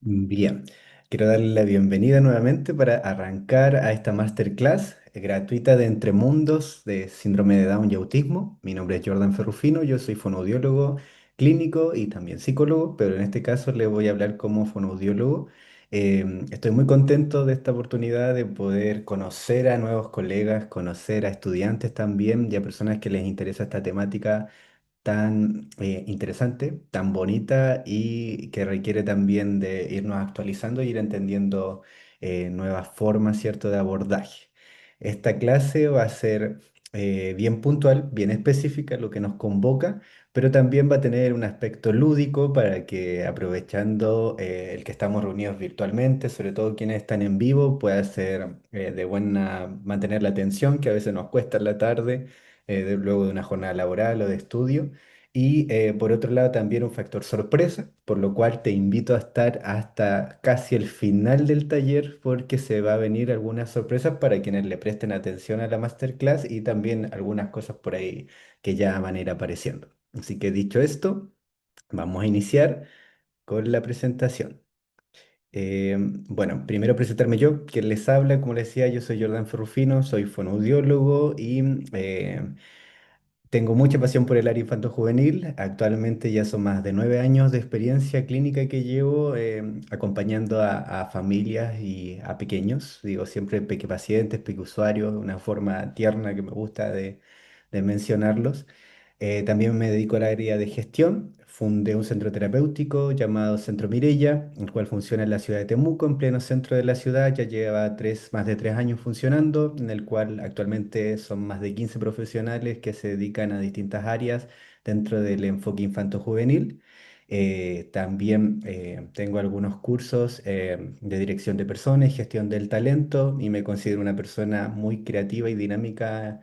Bien, quiero darle la bienvenida nuevamente para arrancar a esta masterclass gratuita de Entre Mundos de Síndrome de Down y Autismo. Mi nombre es Jordan Ferrufino, yo soy fonoaudiólogo clínico y también psicólogo, pero en este caso le voy a hablar como fonoaudiólogo. Estoy muy contento de esta oportunidad de poder conocer a nuevos colegas, conocer a estudiantes también y a personas que les interesa esta temática tan interesante, tan bonita y que requiere también de irnos actualizando e ir entendiendo nuevas formas, ¿cierto?, de abordaje. Esta clase va a ser bien puntual, bien específica, lo que nos convoca, pero también va a tener un aspecto lúdico para que aprovechando el que estamos reunidos virtualmente, sobre todo quienes están en vivo, pueda ser de buena mantener la atención, que a veces nos cuesta en la tarde luego de una jornada laboral o de estudio. Y por otro lado también un factor sorpresa, por lo cual te invito a estar hasta casi el final del taller porque se va a venir algunas sorpresas para quienes le presten atención a la masterclass y también algunas cosas por ahí que ya van a ir apareciendo. Así que dicho esto, vamos a iniciar con la presentación. Bueno, primero presentarme yo, quien les habla, como les decía, yo soy Jordan Ferrufino, soy fonoaudiólogo y tengo mucha pasión por el área infanto-juvenil. Actualmente ya son más de 9 años de experiencia clínica que llevo acompañando a familias y a pequeños. Digo, siempre peque pacientes, peque usuarios, una forma tierna que me gusta de mencionarlos. También me dedico al área de gestión. Fundé un centro terapéutico llamado Centro Mirella, el cual funciona en la ciudad de Temuco, en pleno centro de la ciudad. Ya lleva más de 3 años funcionando, en el cual actualmente son más de 15 profesionales que se dedican a distintas áreas dentro del enfoque infanto-juvenil. También tengo algunos cursos de dirección de personas y gestión del talento y me considero una persona muy creativa y dinámica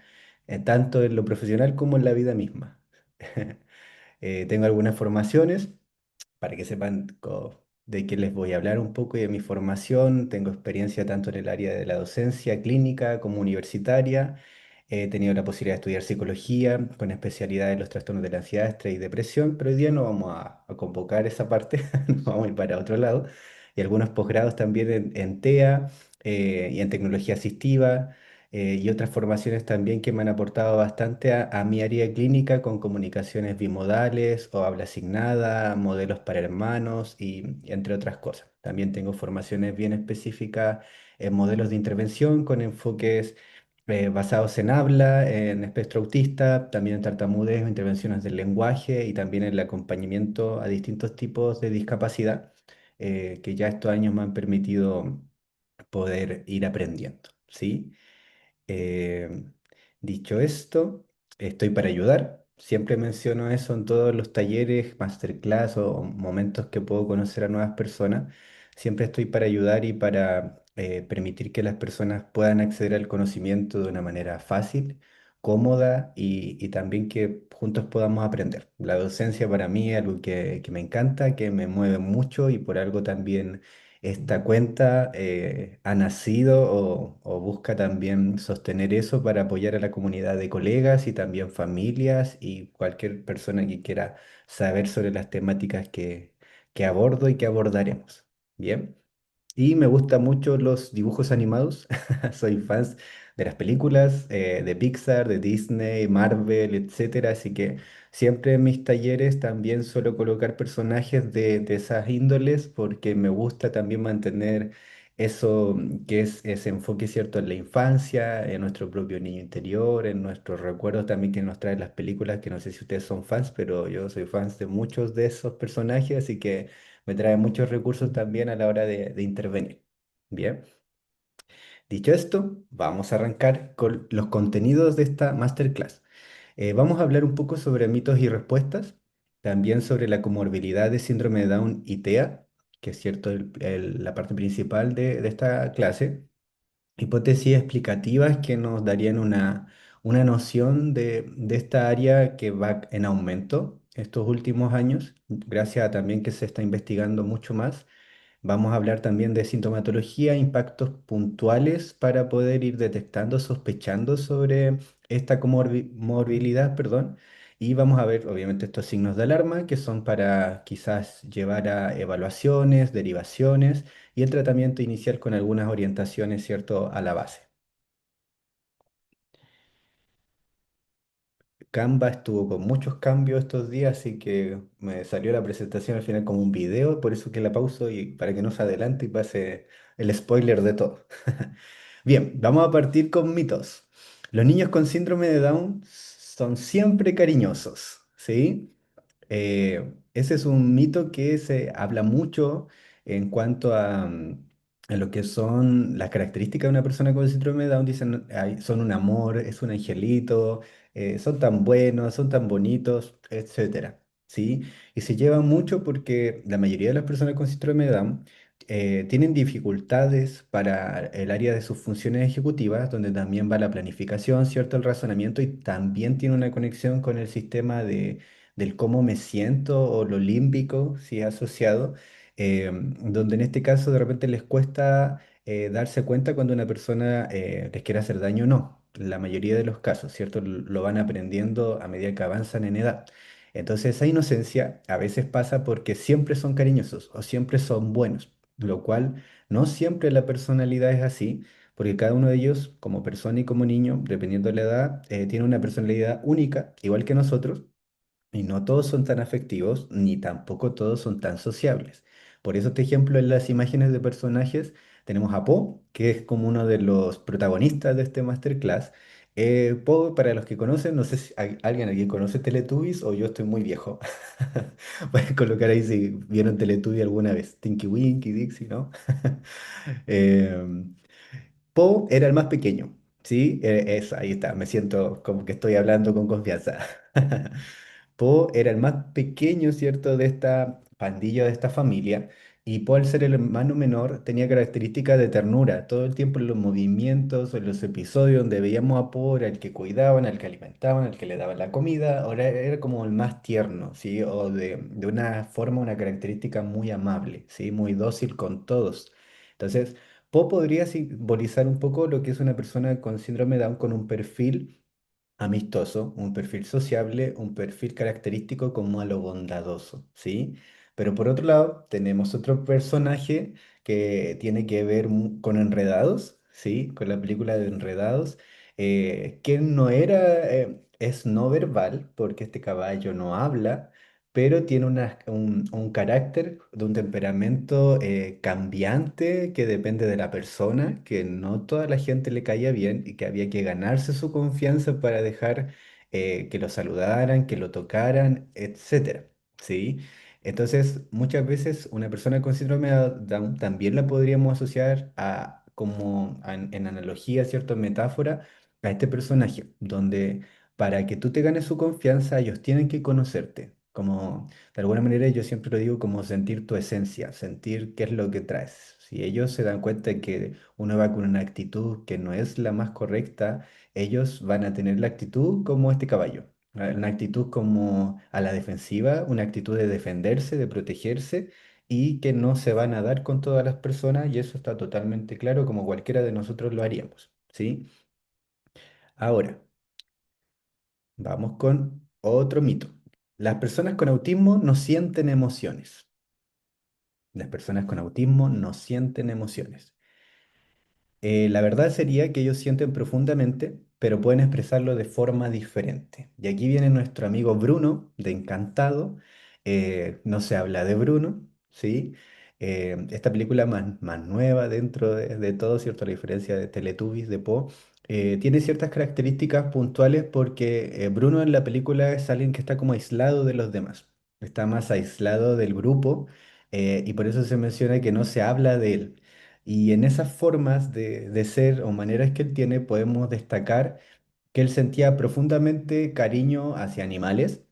tanto en lo profesional como en la vida misma. Tengo algunas formaciones para que sepan de qué les voy a hablar un poco y de mi formación. Tengo experiencia tanto en el área de la docencia clínica como universitaria. He tenido la posibilidad de estudiar psicología con especialidad en los trastornos de la ansiedad, estrés y depresión, pero hoy día no vamos a convocar esa parte, nos vamos a ir para otro lado. Y algunos posgrados también en TEA y en tecnología asistiva y otras formaciones también que me han aportado bastante a mi área clínica con comunicaciones bimodales o habla asignada, modelos para hermanos y entre otras cosas. También tengo formaciones bien específicas en modelos de intervención con enfoques basados en habla, en espectro autista, también en tartamudez, intervenciones del lenguaje y también en el acompañamiento a distintos tipos de discapacidad que ya estos años me han permitido poder ir aprendiendo, ¿sí? Eh, Dicho esto, estoy para ayudar. Siempre menciono eso en todos los talleres, masterclass o momentos que puedo conocer a nuevas personas. Siempre estoy para ayudar y para permitir que las personas puedan acceder al conocimiento de una manera fácil, cómoda y también que juntos podamos aprender. La docencia para mí es algo que me encanta, que me mueve mucho y por algo también esta cuenta ha nacido o busca también sostener eso para apoyar a la comunidad de colegas y también familias y cualquier persona que quiera saber sobre las temáticas que abordo y que abordaremos. Bien. Y me gustan mucho los dibujos animados. Soy fan de las películas de Pixar, de Disney, Marvel, etcétera. Así que siempre en mis talleres también suelo colocar personajes de esas índoles porque me gusta también mantener eso que es ese enfoque cierto en la infancia, en nuestro propio niño interior, en nuestros recuerdos también que nos traen las películas, que no sé si ustedes son fans, pero yo soy fan de muchos de esos personajes, así que me trae muchos recursos también a la hora de intervenir. Bien, dicho esto, vamos a arrancar con los contenidos de esta masterclass. Vamos a hablar un poco sobre mitos y respuestas, también sobre la comorbilidad de síndrome de Down y TEA, que es cierto la parte principal de esta clase, hipótesis explicativas que nos darían una noción de esta área que va en aumento estos últimos años, gracias a también que se está investigando mucho más. Vamos a hablar también de sintomatología, impactos puntuales para poder ir detectando, sospechando sobre esta comorbilidad, perdón. Y vamos a ver, obviamente, estos signos de alarma que son para quizás llevar a evaluaciones, derivaciones y el tratamiento inicial con algunas orientaciones, ¿cierto?, a la base. Canva estuvo con muchos cambios estos días, así que me salió la presentación al final como un video, por eso que la pauso y para que no se adelante y pase el spoiler de todo. Bien, vamos a partir con mitos. Los niños con síndrome de Down son siempre cariñosos, ¿sí? Ese es un mito que se habla mucho en cuanto a lo que son las características de una persona con síndrome de Down. Dicen, "Ay, son un amor, es un angelito, son tan buenos, son tan bonitos, etcétera". ¿Sí? Y se lleva mucho porque la mayoría de las personas con síndrome de Down tienen dificultades para el área de sus funciones ejecutivas, donde también va la planificación, ¿cierto? El razonamiento y también tiene una conexión con el sistema del cómo me siento o lo límbico, si es asociado, donde en este caso de repente les cuesta darse cuenta cuando una persona les quiere hacer daño o no. La mayoría de los casos, ¿cierto? Lo van aprendiendo a medida que avanzan en edad. Entonces esa inocencia a veces pasa porque siempre son cariñosos o siempre son buenos, lo cual no siempre la personalidad es así, porque cada uno de ellos, como persona y como niño, dependiendo de la edad, tiene una personalidad única, igual que nosotros, y no todos son tan afectivos, ni tampoco todos son tan sociables. Por eso, este ejemplo, en las imágenes de personajes, tenemos a Po, que es como uno de los protagonistas de este masterclass. Po, para los que conocen, no sé si hay alguien aquí conoce Teletubbies o yo estoy muy viejo. Pueden colocar ahí si vieron Teletubbies alguna vez. Tinky Winky, Dixie, ¿no? Em, Po era el más pequeño, ¿sí? Ahí está, me siento como que estoy hablando con confianza. Po era el más pequeño, ¿cierto?, de esta pandilla, de esta familia, y Po al ser el hermano menor tenía características de ternura. Todo el tiempo en los movimientos, en los episodios donde veíamos a Po era el que cuidaban, el que alimentaban, el que le daban la comida, ahora era como el más tierno, ¿sí? O de una forma, una característica muy amable, ¿sí? Muy dócil con todos. Entonces, Po podría simbolizar un poco lo que es una persona con síndrome de Down con un perfil amistoso, un perfil sociable, un perfil característico como a lo bondadoso, ¿sí? Pero por otro lado, tenemos otro personaje que tiene que ver con Enredados, ¿sí? Con la película de Enredados, que no era, es no verbal, porque este caballo no habla, pero tiene un carácter de un temperamento cambiante que depende de la persona, que no toda la gente le caía bien y que había que ganarse su confianza para dejar que lo saludaran, que lo tocaran, etcétera, ¿sí? Entonces, muchas veces una persona con síndrome de Down también la podríamos asociar a, como en analogía, cierta metáfora, a este personaje, donde para que tú te ganes su confianza, ellos tienen que conocerte. Como, de alguna manera, yo siempre lo digo como sentir tu esencia, sentir qué es lo que traes. Si ellos se dan cuenta de que uno va con una actitud que no es la más correcta, ellos van a tener la actitud como este caballo. Una actitud como a la defensiva, una actitud de defenderse, de protegerse y que no se van a dar con todas las personas y eso está totalmente claro como cualquiera de nosotros lo haríamos, ¿sí? Ahora, vamos con otro mito. Las personas con autismo no sienten emociones. Las personas con autismo no sienten emociones. La verdad sería que ellos sienten profundamente, pero pueden expresarlo de forma diferente. Y aquí viene nuestro amigo Bruno, de Encantado. No se habla de Bruno, ¿sí? Esta película más nueva dentro de todo, ¿cierto? A la diferencia de Teletubbies, de Po, tiene ciertas características puntuales porque Bruno en la película es alguien que está como aislado de los demás. Está más aislado del grupo y por eso se menciona que no se habla de él. Y en esas formas de ser o maneras que él tiene, podemos destacar que él sentía profundamente cariño hacia animales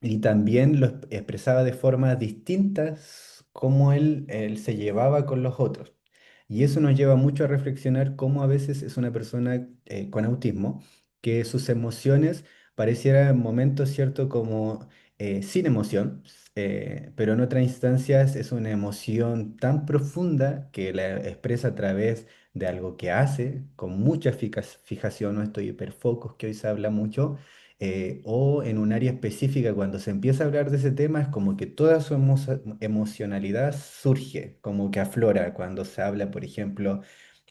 y también lo expresaba de formas distintas cómo él se llevaba con los otros. Y eso nos lleva mucho a reflexionar cómo a veces es una persona con autismo, que sus emociones parecieran en momentos, ¿cierto?, como sin emoción, pero en otras instancias es una emoción tan profunda que la expresa a través de algo que hace, con mucha fijación, o estos hiperfocos que hoy se habla mucho, o en un área específica, cuando se empieza a hablar de ese tema, es como que toda su emocionalidad surge, como que aflora cuando se habla, por ejemplo,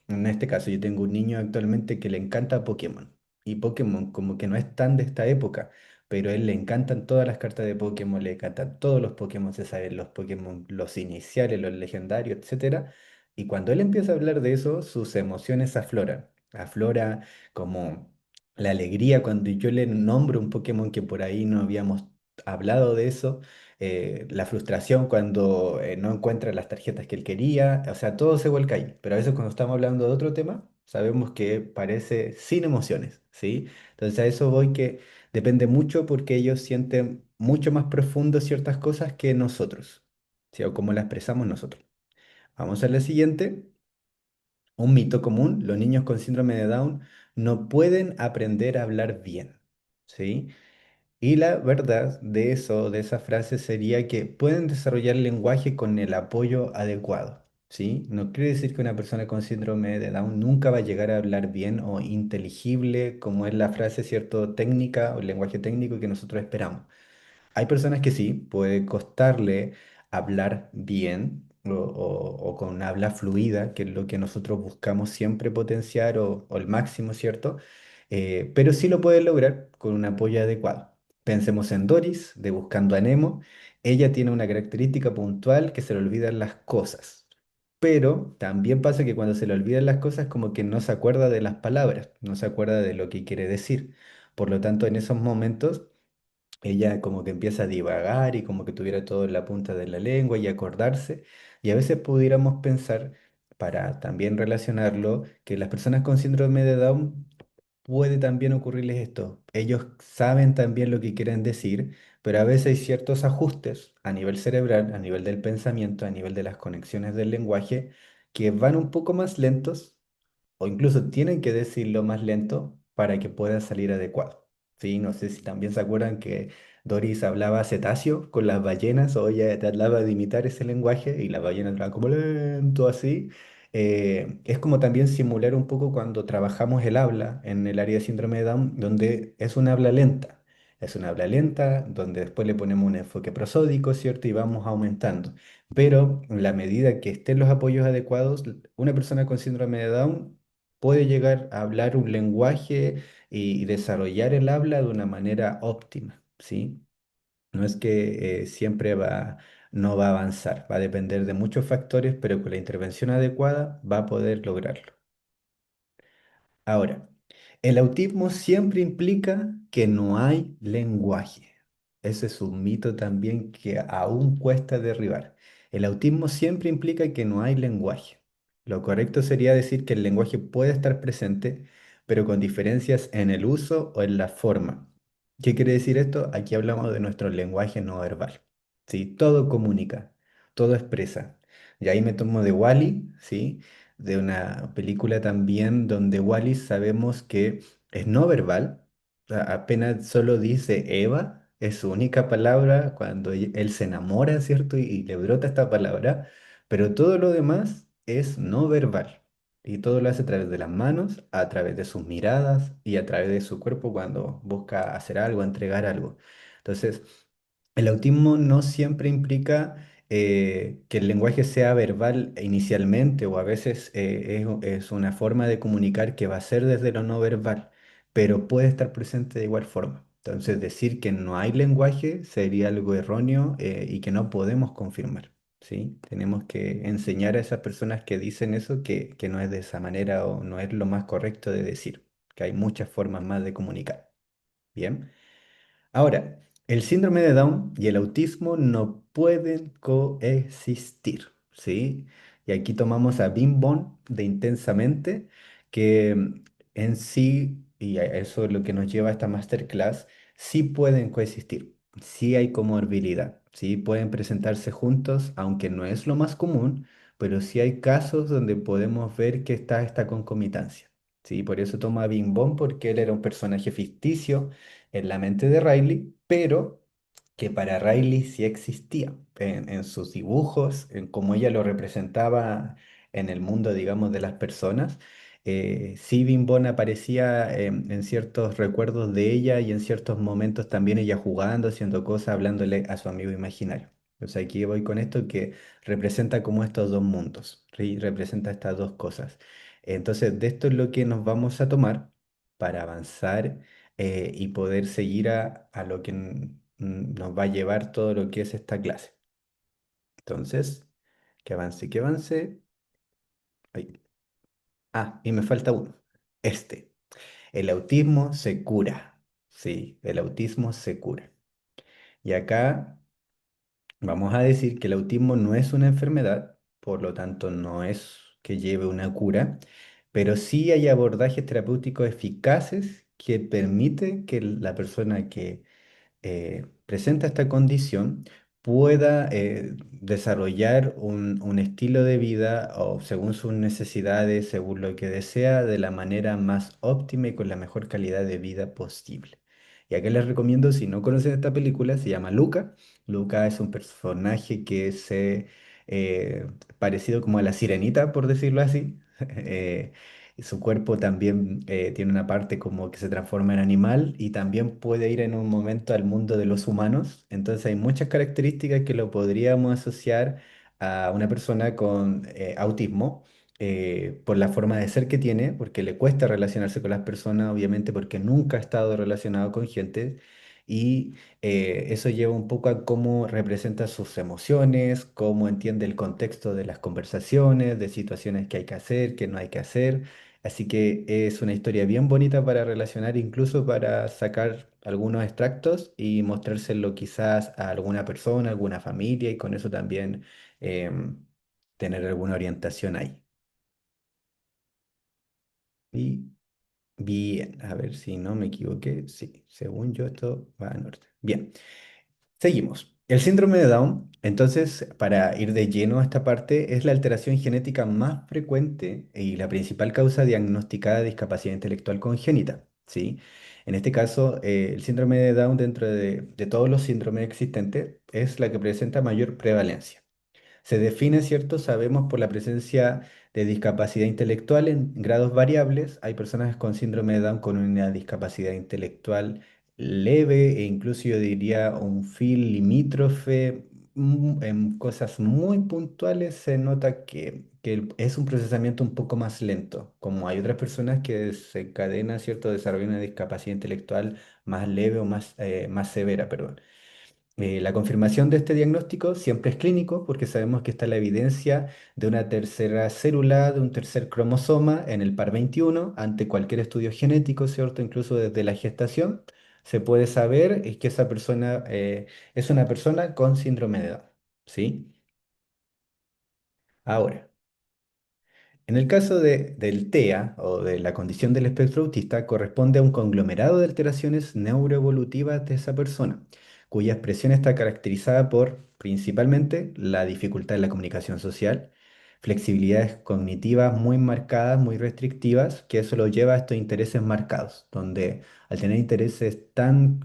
en este caso, yo tengo un niño actualmente que le encanta Pokémon. Y Pokémon como que no es tan de esta época, pero a él le encantan todas las cartas de Pokémon, le encantan todos los Pokémon, se saben los Pokémon, los iniciales, los legendarios, etcétera. Y cuando él empieza a hablar de eso, sus emociones afloran. Aflora como la alegría cuando yo le nombro un Pokémon que por ahí no habíamos hablado de eso, la frustración cuando no encuentra las tarjetas que él quería, o sea, todo se vuelca ahí. Pero a veces cuando estamos hablando de otro tema, sabemos que parece sin emociones, ¿sí? Entonces a eso voy que depende mucho porque ellos sienten mucho más profundo ciertas cosas que nosotros, ¿sí? O como las expresamos nosotros. Vamos a la siguiente. Un mito común, los niños con síndrome de Down no pueden aprender a hablar bien, ¿sí? Y la verdad de eso, de esa frase, sería que pueden desarrollar el lenguaje con el apoyo adecuado, ¿sí? No quiere decir que una persona con síndrome de Down nunca va a llegar a hablar bien o inteligible, como es la frase, ¿cierto? Técnica o el lenguaje técnico que nosotros esperamos. Hay personas que sí, puede costarle hablar bien o con habla fluida, que es lo que nosotros buscamos siempre potenciar o el máximo, ¿cierto? Pero sí lo puede lograr con un apoyo adecuado. Pensemos en Doris, de Buscando a Nemo. Ella tiene una característica puntual que se le olvidan las cosas. Pero también pasa que cuando se le olvidan las cosas, como que no se acuerda de las palabras, no se acuerda de lo que quiere decir. Por lo tanto, en esos momentos ella como que empieza a divagar y como que tuviera todo en la punta de la lengua y acordarse. Y a veces pudiéramos pensar, para también relacionarlo, que las personas con síndrome de Down puede también ocurrirles esto. Ellos saben también lo que quieren decir, pero a veces hay ciertos ajustes a nivel cerebral, a nivel del pensamiento, a nivel de las conexiones del lenguaje, que van un poco más lentos o incluso tienen que decirlo más lento para que pueda salir adecuado. Sí, no sé si también se acuerdan que Doris hablaba cetáceo con las ballenas o ella trataba de imitar ese lenguaje y las ballenas hablaban como lento así. Es como también simular un poco cuando trabajamos el habla en el área de síndrome de Down, donde es un habla lenta. Es una habla lenta, donde después le ponemos un enfoque prosódico, ¿cierto? Y vamos aumentando. Pero en la medida que estén los apoyos adecuados, una persona con síndrome de Down puede llegar a hablar un lenguaje y desarrollar el habla de una manera óptima, ¿sí? No es que siempre no va a avanzar, va a depender de muchos factores, pero con la intervención adecuada va a poder lograrlo. Ahora, el autismo siempre implica que no hay lenguaje. Ese es un mito también que aún cuesta derribar. El autismo siempre implica que no hay lenguaje. Lo correcto sería decir que el lenguaje puede estar presente, pero con diferencias en el uso o en la forma. ¿Qué quiere decir esto? Aquí hablamos de nuestro lenguaje no verbal. ¿Sí? Todo comunica, todo expresa. Y ahí me tomo de Wally, ¿sí? De una película también donde Wally sabemos que es no verbal, apenas solo dice Eva, es su única palabra cuando él se enamora, ¿cierto? Y le brota esta palabra, pero todo lo demás es no verbal. Y todo lo hace a través de las manos, a través de sus miradas y a través de su cuerpo cuando busca hacer algo, entregar algo. Entonces, el autismo no siempre implica que el lenguaje sea verbal inicialmente o a veces es una forma de comunicar que va a ser desde lo no verbal, pero puede estar presente de igual forma. Entonces, decir que no hay lenguaje sería algo erróneo y que no podemos confirmar, ¿sí? Tenemos que enseñar a esas personas que dicen eso que no es de esa manera o no es lo más correcto de decir, que hay muchas formas más de comunicar. Bien. Ahora, el síndrome de Down y el autismo no pueden coexistir, ¿sí? Y aquí tomamos a Bing Bond de Intensamente, que en sí, y a eso es lo que nos lleva a esta masterclass, sí pueden coexistir, sí hay comorbilidad, sí pueden presentarse juntos, aunque no es lo más común, pero sí hay casos donde podemos ver que está esta concomitancia. Sí, por eso toma a Bing Bond, porque él era un personaje ficticio en la mente de Riley, pero que para Riley sí existía en sus dibujos, en cómo ella lo representaba en el mundo, digamos, de las personas. Sí, Bimbón aparecía en ciertos recuerdos de ella y en ciertos momentos también ella jugando, haciendo cosas, hablándole a su amigo imaginario. Entonces aquí voy con esto que representa como estos dos mundos, ¿sí? Representa estas dos cosas. Entonces de esto es lo que nos vamos a tomar para avanzar y poder seguir a lo que nos va a llevar todo lo que es esta clase. Entonces, que avance, que avance. Ay. Ah, y me falta uno. Este. El autismo se cura. Sí, el autismo se cura. Y acá vamos a decir que el autismo no es una enfermedad, por lo tanto no es que lleve una cura, pero sí hay abordajes terapéuticos eficaces que permiten que la persona que presenta esta condición pueda desarrollar un estilo de vida o según sus necesidades, según lo que desea, de la manera más óptima y con la mejor calidad de vida posible. Y acá les recomiendo, si no conocen esta película, se llama Luca. Luca es un personaje que es parecido como a la sirenita, por decirlo así. Y su cuerpo también tiene una parte como que se transforma en animal y también puede ir en un momento al mundo de los humanos. Entonces hay muchas características que lo podríamos asociar a una persona con autismo por la forma de ser que tiene, porque le cuesta relacionarse con las personas, obviamente porque nunca ha estado relacionado con gente. Y eso lleva un poco a cómo representa sus emociones, cómo entiende el contexto de las conversaciones, de situaciones que hay que hacer, que no hay que hacer. Así que es una historia bien bonita para relacionar, incluso para sacar algunos extractos y mostrárselo quizás a alguna persona, alguna familia y con eso también em, tener alguna orientación ahí. Y bien, a ver si no me equivoqué. Sí, según yo esto va a norte. Bien. Seguimos. El síndrome de Down, entonces, para ir de lleno a esta parte, es la alteración genética más frecuente y la principal causa diagnosticada de discapacidad intelectual congénita, ¿sí? En este caso, el síndrome de Down, dentro de todos los síndromes existentes, es la que presenta mayor prevalencia. Se define, ¿cierto? Sabemos por la presencia de discapacidad intelectual en grados variables. Hay personas con síndrome de Down con una discapacidad intelectual leve e incluso yo diría un fil limítrofe. En cosas muy puntuales se nota que es un procesamiento un poco más lento, como hay otras personas que desencadenan, ¿cierto? Desarrollo de una discapacidad intelectual más leve o más severa, perdón. La confirmación de este diagnóstico siempre es clínico porque sabemos que está la evidencia de una tercera célula, de un tercer cromosoma en el par 21 ante cualquier estudio genético, ¿cierto? Incluso desde la gestación, se puede saber que esa persona es una persona con síndrome de Down, ¿sí? Ahora. En el caso del TEA o de la condición del espectro autista, corresponde a un conglomerado de alteraciones neuroevolutivas de esa persona, cuya expresión está caracterizada por principalmente la dificultad en la comunicación social, flexibilidades cognitivas muy marcadas, muy restrictivas, que eso lo lleva a estos intereses marcados, donde al tener intereses tan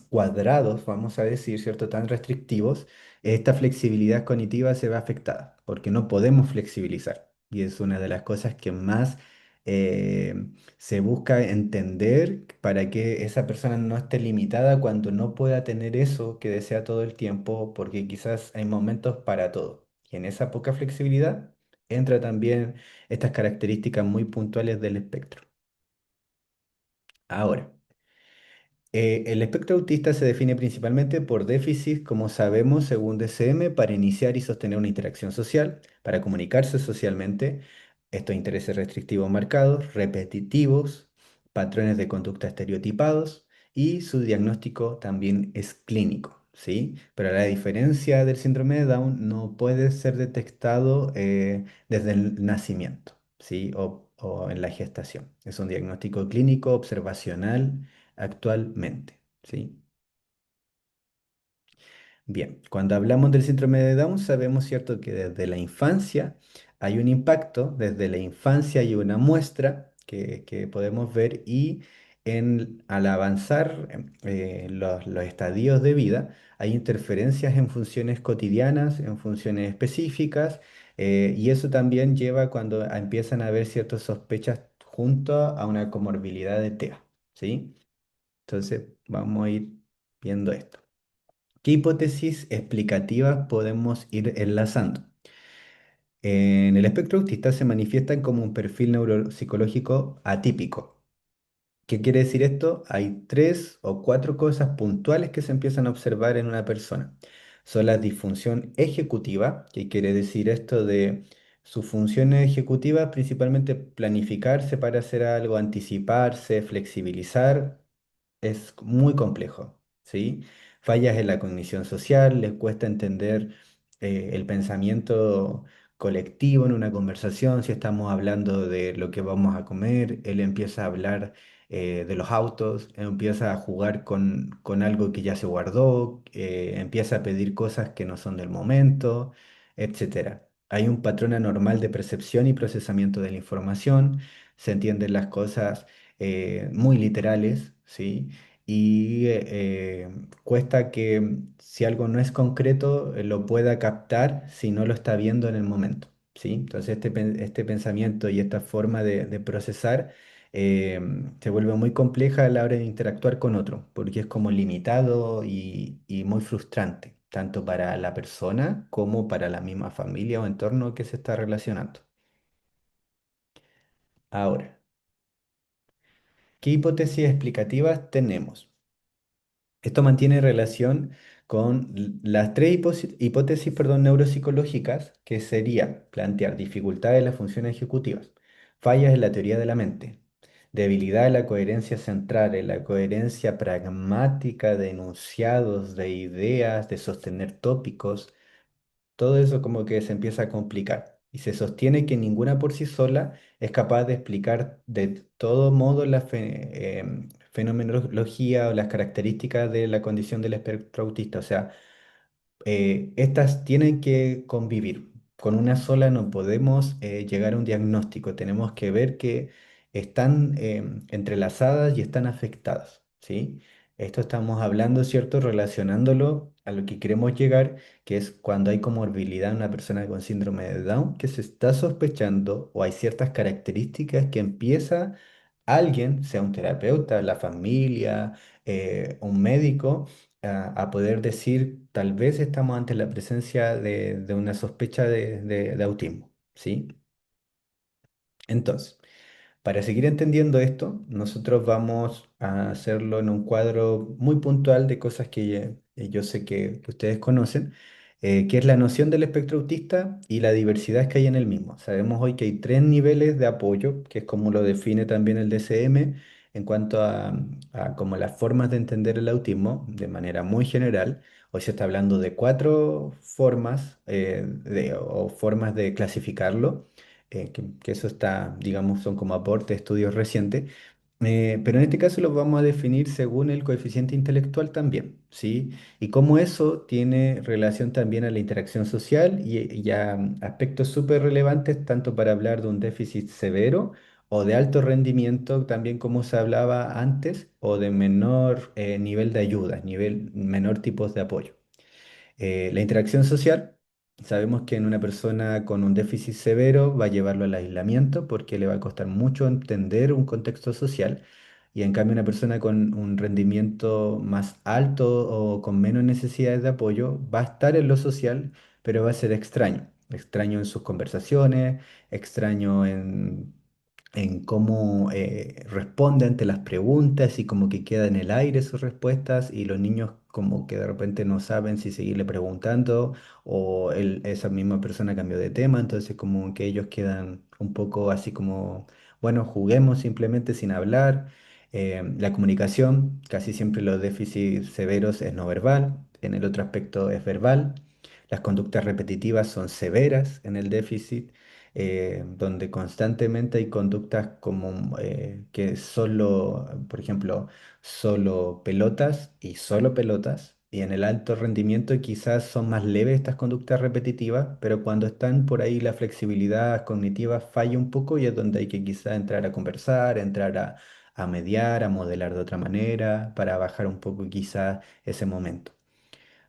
cuadrados, vamos a decir, ¿cierto?, tan restrictivos, esta flexibilidad cognitiva se ve afectada, porque no podemos flexibilizar. Y es una de las cosas que más eh, se busca entender para que esa persona no esté limitada cuando no pueda tener eso que desea todo el tiempo, porque quizás hay momentos para todo. Y en esa poca flexibilidad entra también estas características muy puntuales del espectro. Ahora. El espectro autista se define principalmente por déficit, como sabemos, según DCM, para iniciar y sostener una interacción social, para comunicarse socialmente, estos intereses restrictivos marcados, repetitivos, patrones de conducta estereotipados y su diagnóstico también es clínico, ¿sí? Pero a la diferencia del síndrome de Down, no puede ser detectado desde el nacimiento, ¿sí? O en la gestación. Es un diagnóstico clínico observacional actualmente, ¿sí? Bien, cuando hablamos del síndrome de Down, sabemos, ¿cierto?, que desde la infancia hay un impacto, desde la infancia hay una muestra que podemos ver y al avanzar los estadios de vida, hay interferencias en funciones cotidianas, en funciones específicas, y eso también lleva cuando empiezan a haber ciertas sospechas junto a una comorbilidad de TEA, ¿sí? Entonces, vamos a ir viendo esto. ¿Qué hipótesis explicativas podemos ir enlazando? En el espectro autista se manifiestan como un perfil neuropsicológico atípico. ¿Qué quiere decir esto? Hay tres o cuatro cosas puntuales que se empiezan a observar en una persona. Son la disfunción ejecutiva, que quiere decir esto de sus funciones ejecutivas, principalmente planificarse para hacer algo, anticiparse, flexibilizar, es muy complejo, ¿sí? Fallas en la cognición social, les cuesta entender el pensamiento colectivo en una conversación, si estamos hablando de lo que vamos a comer, él empieza a hablar de los autos, empieza a jugar con algo que ya se guardó, empieza a pedir cosas que no son del momento, etcétera. Hay un patrón anormal de percepción y procesamiento de la información, se entienden las cosas muy literales, ¿sí? Y cuesta que si algo no es concreto, lo pueda captar si no lo está viendo en el momento, ¿sí? Entonces este pensamiento y esta forma de procesar eh, se vuelve muy compleja a la hora de interactuar con otro, porque es como limitado y muy frustrante, tanto para la persona como para la misma familia o entorno que se está relacionando. Ahora, ¿qué hipótesis explicativas tenemos? Esto mantiene relación con las tres hipótesis, perdón, neuropsicológicas, que sería plantear dificultades en las funciones ejecutivas, fallas en la teoría de la mente, debilidad en la coherencia central, en la coherencia pragmática de enunciados, de ideas, de sostener tópicos, todo eso como que se empieza a complicar y se sostiene que ninguna por sí sola es capaz de explicar de todo modo la fenomenología o las características de la condición del espectro autista. O sea, estas tienen que convivir. Con una sola no podemos llegar a un diagnóstico. Tenemos que ver que están entrelazadas y están afectadas, ¿sí? Esto estamos hablando, ¿cierto? Relacionándolo a lo que queremos llegar, que es cuando hay comorbilidad en una persona con síndrome de Down, que se está sospechando o hay ciertas características que empieza alguien, sea un terapeuta, la familia, un médico, a poder decir, tal vez estamos ante la presencia de una sospecha de autismo, ¿sí? Entonces, para seguir entendiendo esto, nosotros vamos a hacerlo en un cuadro muy puntual de cosas que yo sé que ustedes conocen, que es la noción del espectro autista y la diversidad que hay en el mismo. Sabemos hoy que hay tres niveles de apoyo, que es como lo define también el DSM, en cuanto a como las formas de entender el autismo de manera muy general. Hoy se está hablando de cuatro formas o formas de clasificarlo que eso está, digamos, son como aportes de estudios recientes, pero en este caso los vamos a definir según el coeficiente intelectual también, ¿sí? Y cómo eso tiene relación también a la interacción social y a aspectos súper relevantes, tanto para hablar de un déficit severo o de alto rendimiento, también como se hablaba antes, o de menor nivel de ayuda, nivel, menor tipos de apoyo. La interacción social, sabemos que en una persona con un déficit severo va a llevarlo al aislamiento porque le va a costar mucho entender un contexto social y en cambio una persona con un rendimiento más alto o con menos necesidades de apoyo va a estar en lo social, pero va a ser extraño. Extraño en sus conversaciones, extraño en cómo responde ante las preguntas y como que queda en el aire sus respuestas y los niños como que de repente no saben si seguirle preguntando o esa misma persona cambió de tema, entonces como que ellos quedan un poco así como, bueno, juguemos simplemente sin hablar. La comunicación, casi siempre los déficits severos es no verbal, en el otro aspecto es verbal. Las conductas repetitivas son severas en el déficit donde constantemente hay conductas como que solo, por ejemplo, solo pelotas y solo pelotas. Y en el alto rendimiento quizás son más leves estas conductas repetitivas, pero cuando están por ahí la flexibilidad cognitiva falla un poco y es donde hay que quizás entrar a conversar, entrar a mediar, a modelar de otra manera, para bajar un poco quizás ese momento.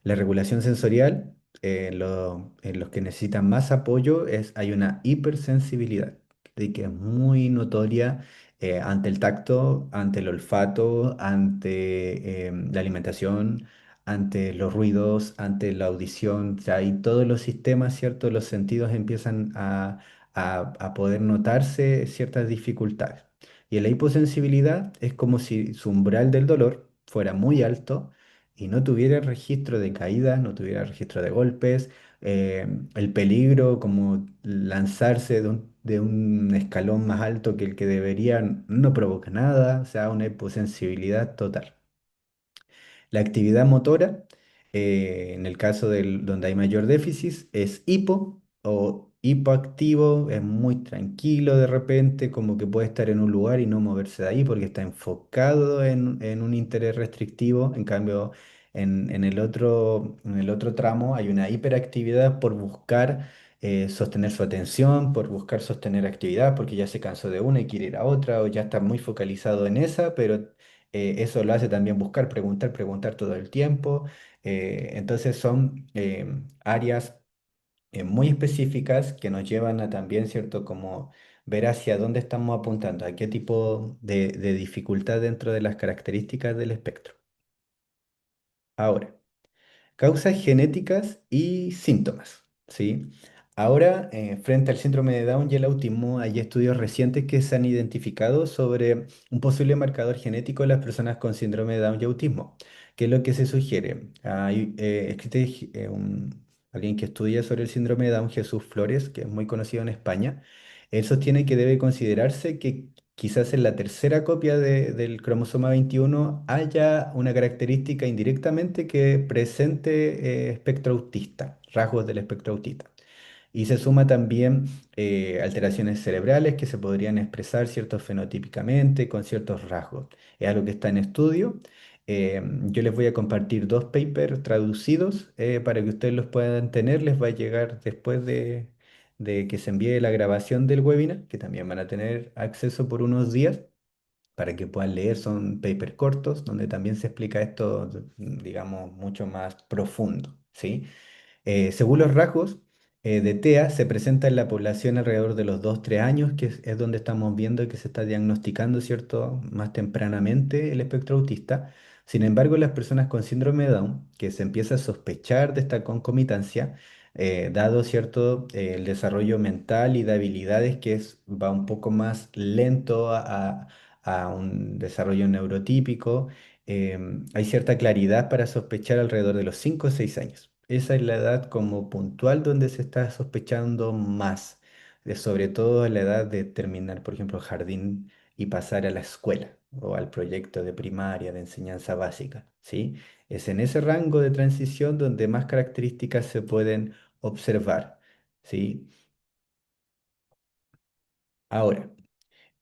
La regulación sensorial, en los que necesitan más apoyo, hay una hipersensibilidad. de que es muy notoria ante el tacto, ante el olfato, ante la alimentación, ante los ruidos, ante la audición, o sea, y todos los sistemas, ¿cierto? Los sentidos empiezan a poder notarse ciertas dificultades. Y en la hiposensibilidad es como si su umbral del dolor fuera muy alto y no tuviera registro de caídas, no tuviera registro de golpes, el peligro como lanzarse de un escalón más alto que el que debería no provoca nada, o sea, una hiposensibilidad total. La actividad motora, en el caso donde hay mayor déficit, es hipo o hipoactivo, es muy tranquilo de repente, como que puede estar en un lugar y no moverse de ahí porque está enfocado en un interés restrictivo. En cambio, en el otro tramo hay una hiperactividad por buscar sostener su atención, por buscar sostener actividad, porque ya se cansó de una y quiere ir a otra, o ya está muy focalizado en esa, pero eso lo hace también buscar, preguntar, preguntar todo el tiempo. Entonces son áreas muy específicas que nos llevan a también, ¿cierto? Como ver hacia dónde estamos apuntando, a qué tipo de dificultad dentro de las características del espectro. Ahora. Causas genéticas y síntomas, ¿sí? Ahora, frente al síndrome de Down y el autismo, hay estudios recientes que se han identificado sobre un posible marcador genético en las personas con síndrome de Down y autismo. ¿Qué es lo que se sugiere? Existe alguien que estudia sobre el síndrome de Down, Jesús Flores, que es muy conocido en España. Él sostiene que debe considerarse que quizás en la tercera copia del cromosoma 21 haya una característica indirectamente que presente espectro autista, rasgos del espectro autista. Y se suma también alteraciones cerebrales que se podrían expresar ciertos fenotípicamente con ciertos rasgos. Es algo que está en estudio. Yo les voy a compartir dos papers traducidos para que ustedes los puedan tener. Les va a llegar después de que se envíe la grabación del webinar, que también van a tener acceso por unos días para que puedan leer. Son papers cortos donde también se explica esto, digamos, mucho más profundo, ¿sí? Según los rasgos de TEA, se presenta en la población alrededor de los 2 3 años, que es donde estamos viendo que se está diagnosticando, ¿cierto?, más tempranamente el espectro autista. Sin embargo, las personas con síndrome de Down, que se empieza a sospechar de esta concomitancia, dado, ¿cierto?, el desarrollo mental y de habilidades va un poco más lento a un desarrollo neurotípico. Hay cierta claridad para sospechar alrededor de los 5 o 6 años. Esa es la edad como puntual donde se está sospechando más, sobre todo la edad de terminar, por ejemplo, jardín y pasar a la escuela o al proyecto de primaria, de enseñanza básica, ¿sí? Es en ese rango de transición donde más características se pueden observar, ¿sí? Ahora.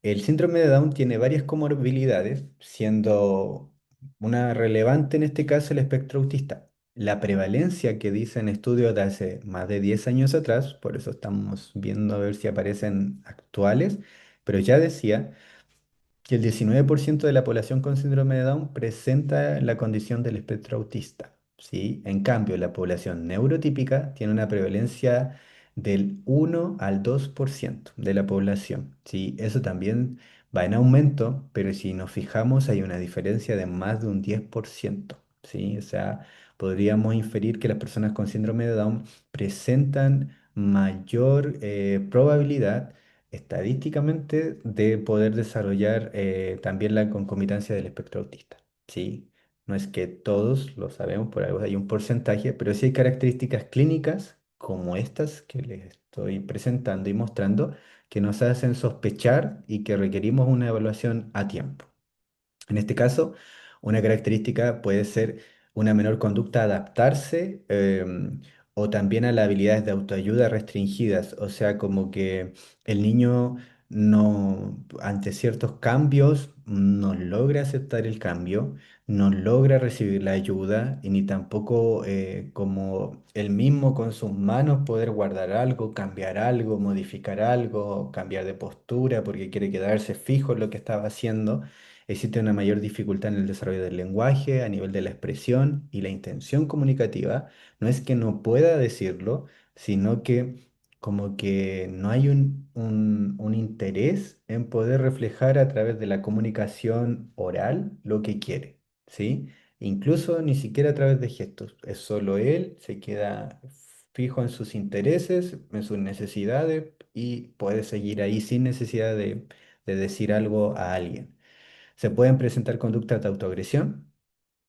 El síndrome de Down tiene varias comorbilidades, siendo una relevante en este caso el espectro autista. La prevalencia que dicen estudios de hace más de 10 años atrás, por eso estamos viendo a ver si aparecen actuales, pero ya decía que el 19% de la población con síndrome de Down presenta la condición del espectro autista, ¿sí? En cambio, la población neurotípica tiene una prevalencia del 1 al 2% de la población, ¿sí? Eso también va en aumento, pero si nos fijamos hay una diferencia de más de un 10%, ¿sí? O sea, podríamos inferir que las personas con síndrome de Down presentan mayor probabilidad estadísticamente de poder desarrollar también la concomitancia del espectro autista, ¿sí? No es que todos lo sabemos, por algo hay un porcentaje, pero sí hay características clínicas como estas que les estoy presentando y mostrando que nos hacen sospechar y que requerimos una evaluación a tiempo. En este caso, una característica puede ser una menor conducta a adaptarse o también a las habilidades de autoayuda restringidas, o sea, como que el niño no, ante ciertos cambios, no logra aceptar el cambio, no logra recibir la ayuda y ni tampoco como él mismo con sus manos poder guardar algo, cambiar algo, modificar algo, cambiar de postura porque quiere quedarse fijo en lo que estaba haciendo. Existe una mayor dificultad en el desarrollo del lenguaje, a nivel de la expresión y la intención comunicativa. No es que no pueda decirlo, sino que como que no hay un interés en poder reflejar a través de la comunicación oral lo que quiere, ¿sí? Incluso ni siquiera a través de gestos, es solo él, se queda fijo en sus intereses, en sus necesidades y puede seguir ahí sin necesidad de decir algo a alguien. Se pueden presentar conductas de autoagresión.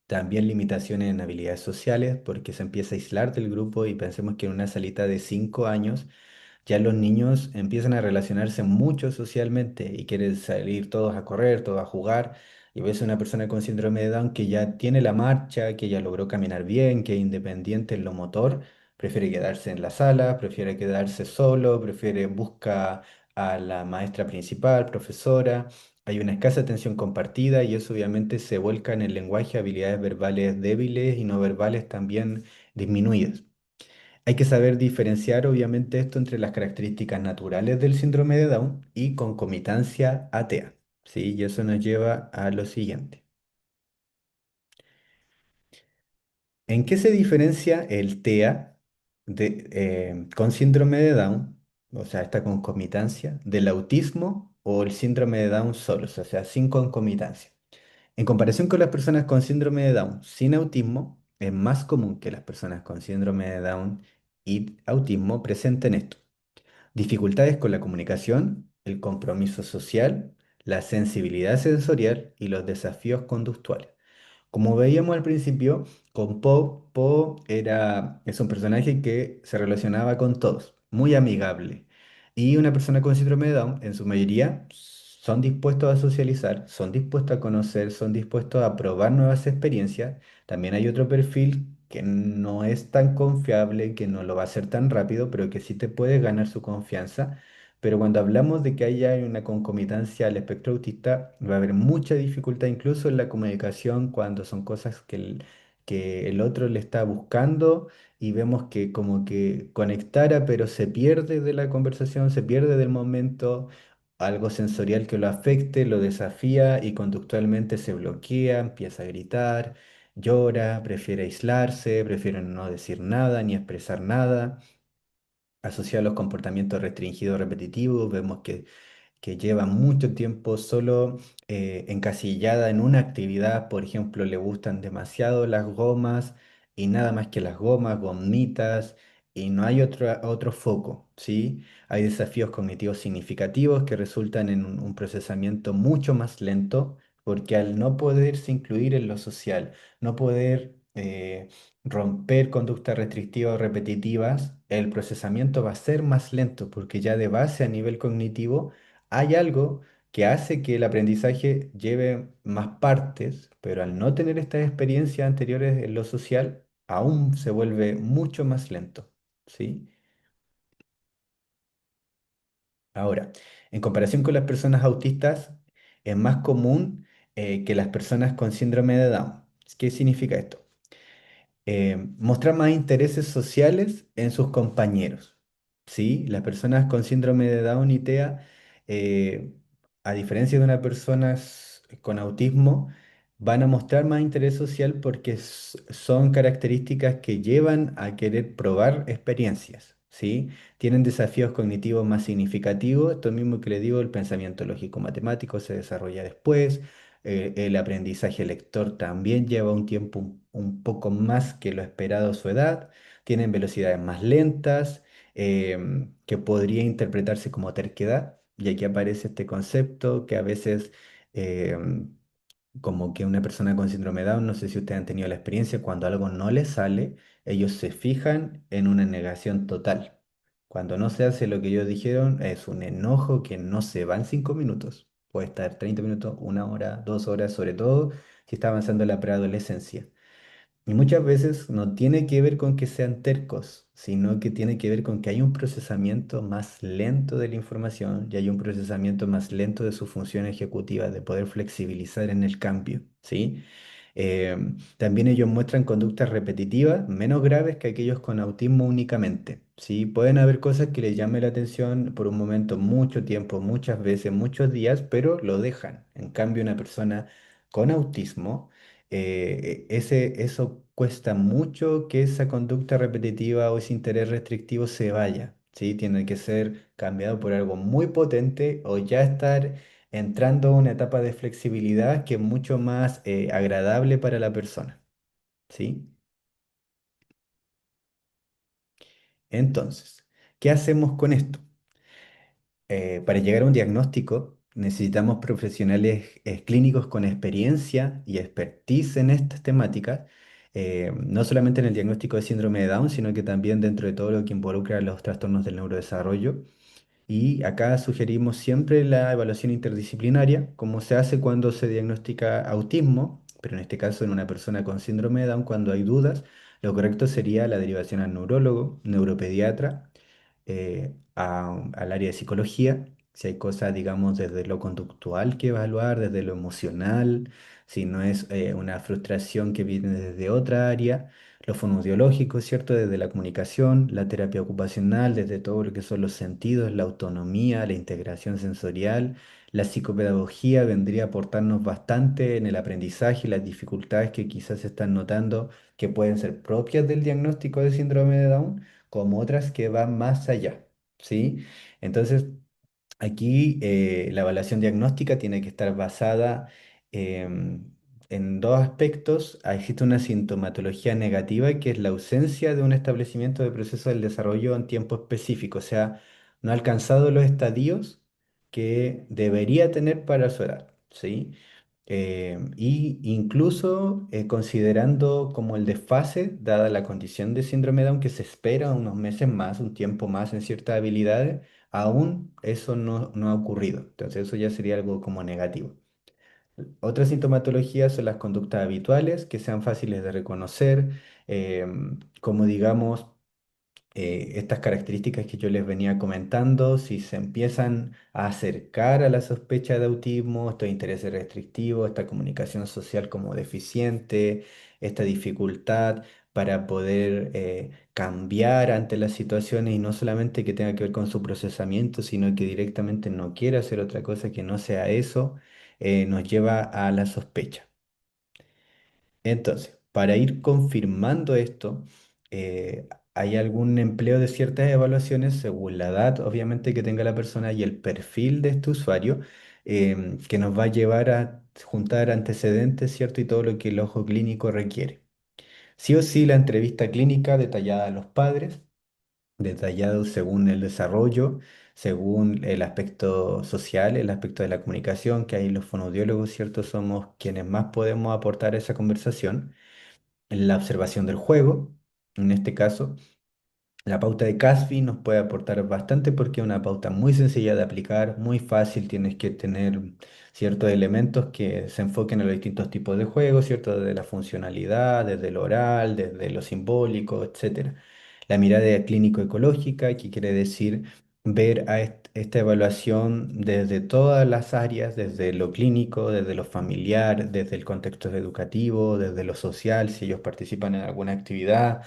También limitaciones en habilidades sociales porque se empieza a aislar del grupo y pensemos que en una salita de 5 años ya los niños empiezan a relacionarse mucho socialmente y quieren salir todos a correr, todos a jugar. Y ves una persona con síndrome de Down que ya tiene la marcha, que ya logró caminar bien, que es independiente en lo motor, prefiere quedarse en la sala, prefiere quedarse solo, prefiere busca a la maestra principal, profesora. Hay una escasa atención compartida y eso obviamente se vuelca en el lenguaje, habilidades verbales débiles y no verbales también disminuidas. Hay que saber diferenciar obviamente esto entre las características naturales del síndrome de Down y concomitancia ATA, ¿sí? Y eso nos lleva a lo siguiente. ¿En qué se diferencia el TEA con síndrome de Down, o sea, esta concomitancia, del autismo o el síndrome de Down solos, o sea, sin concomitancia? En comparación con las personas con síndrome de Down sin autismo, es más común que las personas con síndrome de Down y autismo presenten esto: dificultades con la comunicación, el compromiso social, la sensibilidad sensorial y los desafíos conductuales. Como veíamos al principio, con es un personaje que se relacionaba con todos, muy amigable. Y una persona con síndrome de Down, en su mayoría, son dispuestos a socializar, son dispuestos a conocer, son dispuestos a probar nuevas experiencias. También hay otro perfil que no es tan confiable, que no lo va a hacer tan rápido, pero que sí te puede ganar su confianza. Pero cuando hablamos de que haya una concomitancia al espectro autista, va a haber mucha dificultad incluso en la comunicación cuando son cosas que el otro le está buscando y vemos que como que conectara, pero se pierde de la conversación, se pierde del momento, algo sensorial que lo afecte, lo desafía y conductualmente se bloquea, empieza a gritar, llora, prefiere aislarse, prefiere no decir nada ni expresar nada. Asociado a los comportamientos restringidos repetitivos, vemos que lleva mucho tiempo solo encasillada en una actividad. Por ejemplo, le gustan demasiado las gomas y nada más que las gomas, gomitas, y no hay otro foco, ¿sí? Hay desafíos cognitivos significativos que resultan en un procesamiento mucho más lento, porque al no poderse incluir en lo social, no poder romper conductas restrictivas o repetitivas, el procesamiento va a ser más lento, porque ya de base a nivel cognitivo hay algo que hace que el aprendizaje lleve más partes, pero al no tener estas experiencias anteriores en lo social, aún se vuelve mucho más lento, ¿sí? Ahora, en comparación con las personas autistas, es más común que las personas con síndrome de Down. ¿Qué significa esto? Mostrar más intereses sociales en sus compañeros. ¿Sí? Las personas con síndrome de Down y TEA, eh, a diferencia de una persona con autismo, van a mostrar más interés social porque son características que llevan a querer probar experiencias. ¿Sí? Tienen desafíos cognitivos más significativos, esto mismo que le digo, el pensamiento lógico-matemático se desarrolla después, el aprendizaje lector también lleva un tiempo un poco más que lo esperado a su edad. Tienen velocidades más lentas, que podría interpretarse como terquedad. Y aquí aparece este concepto que a veces, em, como que una persona con síndrome de Down, no sé si ustedes han tenido la experiencia, cuando algo no les sale, ellos se fijan en una negación total. Cuando no se hace lo que ellos dijeron, es un enojo que no se va en 5 minutos. Puede estar 30 minutos, 1 hora, 2 horas, sobre todo si está avanzando la preadolescencia. Y muchas veces no tiene que ver con que sean tercos, sino que tiene que ver con que hay un procesamiento más lento de la información y hay un procesamiento más lento de su función ejecutiva, de poder flexibilizar en el cambio, ¿sí? También ellos muestran conductas repetitivas menos graves que aquellos con autismo únicamente, ¿sí? Pueden haber cosas que les llamen la atención por un momento, mucho tiempo, muchas veces, muchos días, pero lo dejan. En cambio, una persona con autismo, eso cuesta mucho que esa conducta repetitiva o ese interés restrictivo se vaya. ¿sí? Tiene que ser cambiado por algo muy potente o ya estar entrando a una etapa de flexibilidad que es mucho más agradable para la persona, ¿sí? Entonces, ¿qué hacemos con esto? Para llegar a un diagnóstico necesitamos profesionales clínicos con experiencia y expertise en estas temáticas, no solamente en el diagnóstico de síndrome de Down, sino que también dentro de todo lo que involucra los trastornos del neurodesarrollo. Y acá sugerimos siempre la evaluación interdisciplinaria, como se hace cuando se diagnostica autismo, pero en este caso en una persona con síndrome de Down, cuando hay dudas, lo correcto sería la derivación al neurólogo, neuropediatra, al área de psicología, si hay cosas, digamos, desde lo conductual que evaluar, desde lo emocional, si no es una frustración que viene desde otra área, lo fonoaudiológico, ¿cierto? Desde la comunicación, la terapia ocupacional, desde todo lo que son los sentidos, la autonomía, la integración sensorial. La psicopedagogía vendría a aportarnos bastante en el aprendizaje y las dificultades que quizás se están notando que pueden ser propias del diagnóstico de síndrome de Down como otras que van más allá, ¿sí? Entonces, aquí la evaluación diagnóstica tiene que estar basada en dos aspectos. Existe una sintomatología negativa, que es la ausencia de un establecimiento de proceso del desarrollo en tiempo específico, o sea, no ha alcanzado los estadios que debería tener para su edad, ¿sí? Y incluso considerando como el desfase, dada la condición de síndrome de Down, que se espera unos meses más, un tiempo más en ciertas habilidades, aún eso no ha ocurrido. Entonces eso ya sería algo como negativo. Otras sintomatologías son las conductas habituales, que sean fáciles de reconocer, como digamos estas características que yo les venía comentando, si se empiezan a acercar a la sospecha de autismo, estos intereses restrictivos, esta comunicación social como deficiente, esta dificultad para poder cambiar ante las situaciones y no solamente que tenga que ver con su procesamiento, sino que directamente no quiere hacer otra cosa que no sea eso, nos lleva a la sospecha. Entonces, para ir confirmando esto, hay algún empleo de ciertas evaluaciones según la edad, obviamente, que tenga la persona y el perfil de este usuario, que nos va a llevar a juntar antecedentes, ¿cierto? Y todo lo que el ojo clínico requiere. Sí o sí, la entrevista clínica detallada a los padres, detallado según el desarrollo, según el aspecto social, el aspecto de la comunicación, que ahí los fonoaudiólogos, ¿cierto? Somos quienes más podemos aportar a esa conversación la observación del juego. En este caso, la pauta de Caspi nos puede aportar bastante porque es una pauta muy sencilla de aplicar, muy fácil. Tienes que tener ciertos elementos que se enfoquen en los distintos tipos de juegos, ¿cierto? Desde la funcionalidad, desde lo oral, desde lo simbólico, etcétera. La mirada clínico-ecológica, que quiere decir ver a esta evaluación desde todas las áreas, desde lo clínico, desde lo familiar, desde el contexto educativo, desde lo social, si ellos participan en alguna actividad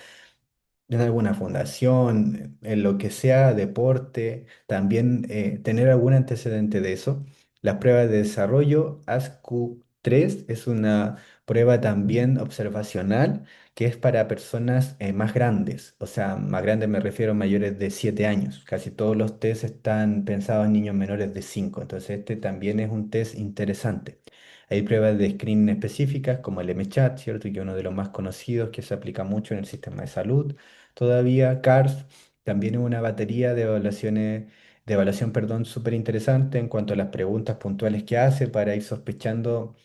en alguna fundación, en lo que sea deporte, también tener algún antecedente de eso. La prueba de desarrollo ASCU3 es una prueba también observacional que es para personas más grandes, o sea, más grandes me refiero a mayores de 7 años. Casi todos los test están pensados en niños menores de 5, entonces este también es un test interesante. Hay pruebas de screening específicas como el MChat, ¿cierto? Que es uno de los más conocidos que se aplica mucho en el sistema de salud. Todavía CARS también es una batería de evaluaciones, de evaluación, perdón, súper interesante en cuanto a las preguntas puntuales que hace para ir sospechando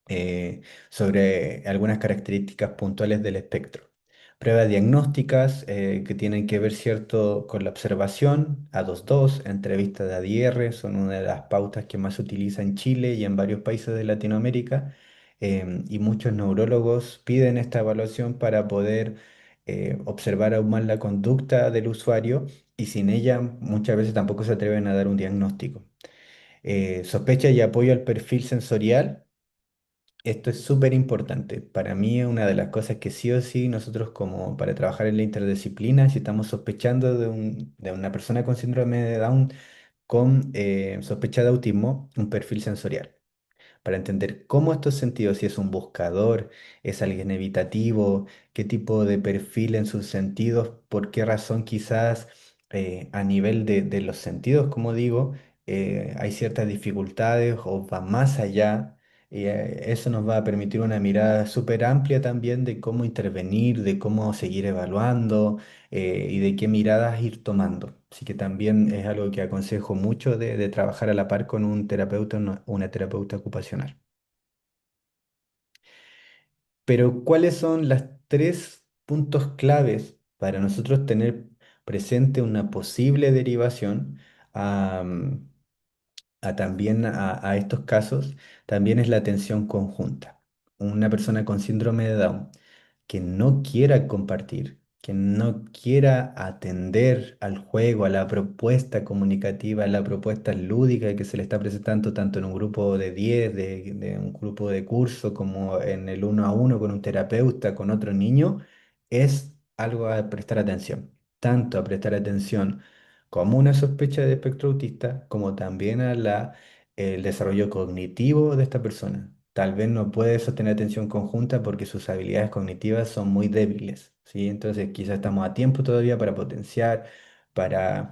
eh, sobre algunas características puntuales del espectro. Pruebas diagnósticas que tienen que ver, cierto, con la observación, A22, entrevistas de ADR, son una de las pautas que más se utiliza en Chile y en varios países de Latinoamérica, y muchos neurólogos piden esta evaluación para poder observar aún más la conducta del usuario y sin ella muchas veces tampoco se atreven a dar un diagnóstico. Sospecha y apoyo al perfil sensorial. Esto es súper importante. Para mí es una de las cosas que sí o sí nosotros como para trabajar en la interdisciplina, si estamos sospechando de una persona con síndrome de Down con sospecha de autismo, un perfil sensorial para entender cómo estos sentidos, si es un buscador, es alguien evitativo, qué tipo de perfil en sus sentidos, por qué razón quizás a nivel de los sentidos, como digo, hay ciertas dificultades o va más allá. Y eso nos va a permitir una mirada súper amplia también de cómo intervenir, de cómo seguir evaluando y de qué miradas ir tomando. Así que también es algo que aconsejo mucho de trabajar a la par con un terapeuta, una terapeuta ocupacional. Pero ¿cuáles son las tres puntos claves para nosotros tener presente una posible derivación a, también a estos casos? También es la atención conjunta. Una persona con síndrome de Down que no quiera compartir, que no quiera atender al juego, a la propuesta comunicativa, a la propuesta lúdica que se le está presentando tanto en un grupo de 10 de un grupo de curso, como en el uno a uno con un terapeuta, con otro niño, es algo a prestar atención. Tanto a prestar atención como una sospecha de espectro autista, como también a el desarrollo cognitivo de esta persona. Tal vez no puede sostener atención conjunta porque sus habilidades cognitivas son muy débiles, ¿sí? Entonces quizás estamos a tiempo todavía para potenciar, para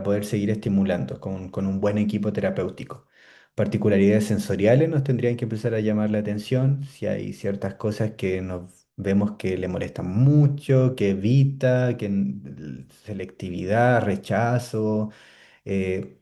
poder seguir estimulando con un buen equipo terapéutico. Particularidades sensoriales nos tendrían que empezar a llamar la atención si hay ciertas cosas que nos vemos que le molestan mucho, que evita, selectividad, rechazo. eh,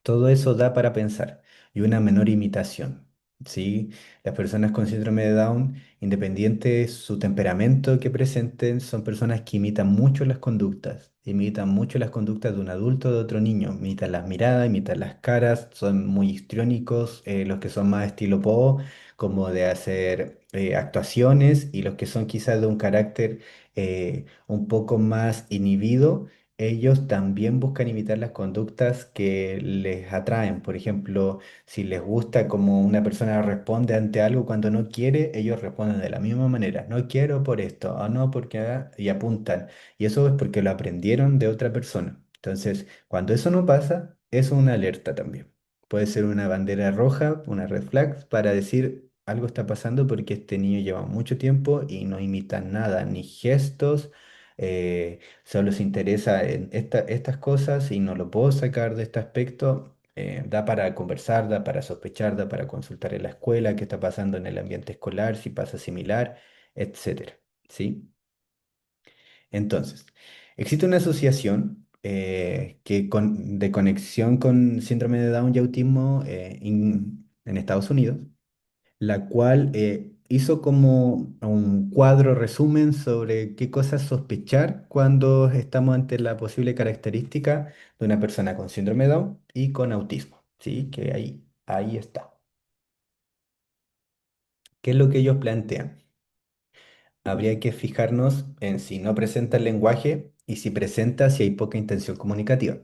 Todo eso da para pensar y una menor imitación, ¿sí? Las personas con síndrome de Down, independiente de su temperamento que presenten, son personas que imitan mucho las conductas de un adulto o de otro niño, imitan las miradas, imitan las caras, son muy histriónicos, los que son más estilo Poe, como de hacer actuaciones, y los que son quizás de un carácter un poco más inhibido, ellos también buscan imitar las conductas que les atraen. Por ejemplo, si les gusta cómo una persona responde ante algo cuando no quiere, ellos responden de la misma manera. No quiero por esto, o no porque... y apuntan. Y eso es porque lo aprendieron de otra persona. Entonces, cuando eso no pasa, es una alerta también. Puede ser una bandera roja, una red flag, para decir algo está pasando porque este niño lleva mucho tiempo y no imita nada, ni gestos. Solo se interesa en estas cosas y no lo puedo sacar de este aspecto. Da para conversar, da para sospechar, da para consultar en la escuela qué está pasando en el ambiente escolar, si pasa similar, etcétera. ¿Sí? Entonces, existe una asociación de conexión con síndrome de Down y autismo en Estados Unidos, la cual hizo como un cuadro resumen sobre qué cosas sospechar cuando estamos ante la posible característica de una persona con síndrome de Down y con autismo. ¿Sí? Que ahí está. ¿Qué es lo que ellos plantean? Habría que fijarnos en si no presenta el lenguaje y si presenta, si hay poca intención comunicativa.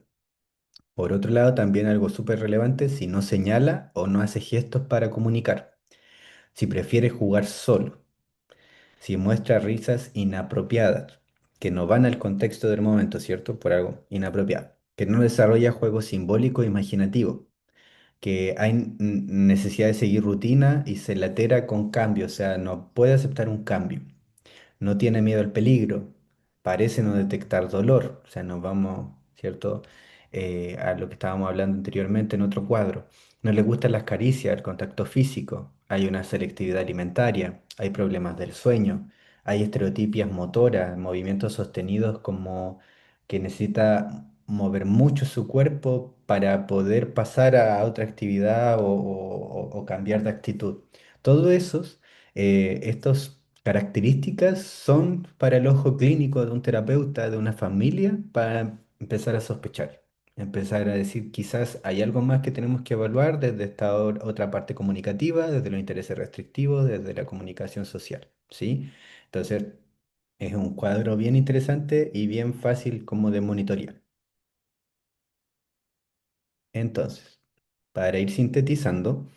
Por otro lado, también algo súper relevante, si no señala o no hace gestos para comunicar, si prefiere jugar solo, si muestra risas inapropiadas, que no van al contexto del momento, ¿cierto? Por algo inapropiado, que no desarrolla juegos simbólicos e imaginativos, que hay necesidad de seguir rutina y se latera con cambio, o sea, no puede aceptar un cambio. No tiene miedo al peligro, parece no detectar dolor, o sea, nos vamos, ¿cierto? A lo que estábamos hablando anteriormente en otro cuadro. No le gustan las caricias, el contacto físico, hay una selectividad alimentaria, hay problemas del sueño, hay estereotipias motoras, movimientos sostenidos como que necesita mover mucho su cuerpo para poder pasar a otra actividad o cambiar de actitud. Todo eso, estos características son para el ojo clínico de un terapeuta, de una familia, para empezar a sospechar, empezar a decir quizás hay algo más que tenemos que evaluar desde esta otra parte comunicativa, desde los intereses restrictivos, desde la comunicación social, ¿sí? Entonces, es un cuadro bien interesante y bien fácil como de monitorear. Entonces, para ir sintetizando,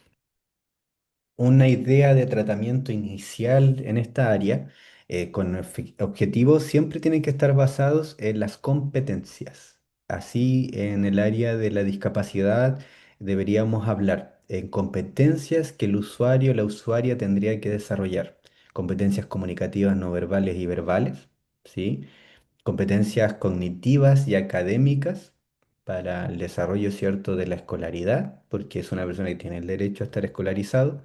una idea de tratamiento inicial en esta área, con objetivos, siempre tienen que estar basados en las competencias. Así, en el área de la discapacidad, deberíamos hablar en competencias que el usuario o la usuaria tendría que desarrollar. Competencias comunicativas no verbales y verbales, ¿sí? competencias cognitivas y académicas para el desarrollo, ¿cierto?, de la escolaridad, porque es una persona que tiene el derecho a estar escolarizado.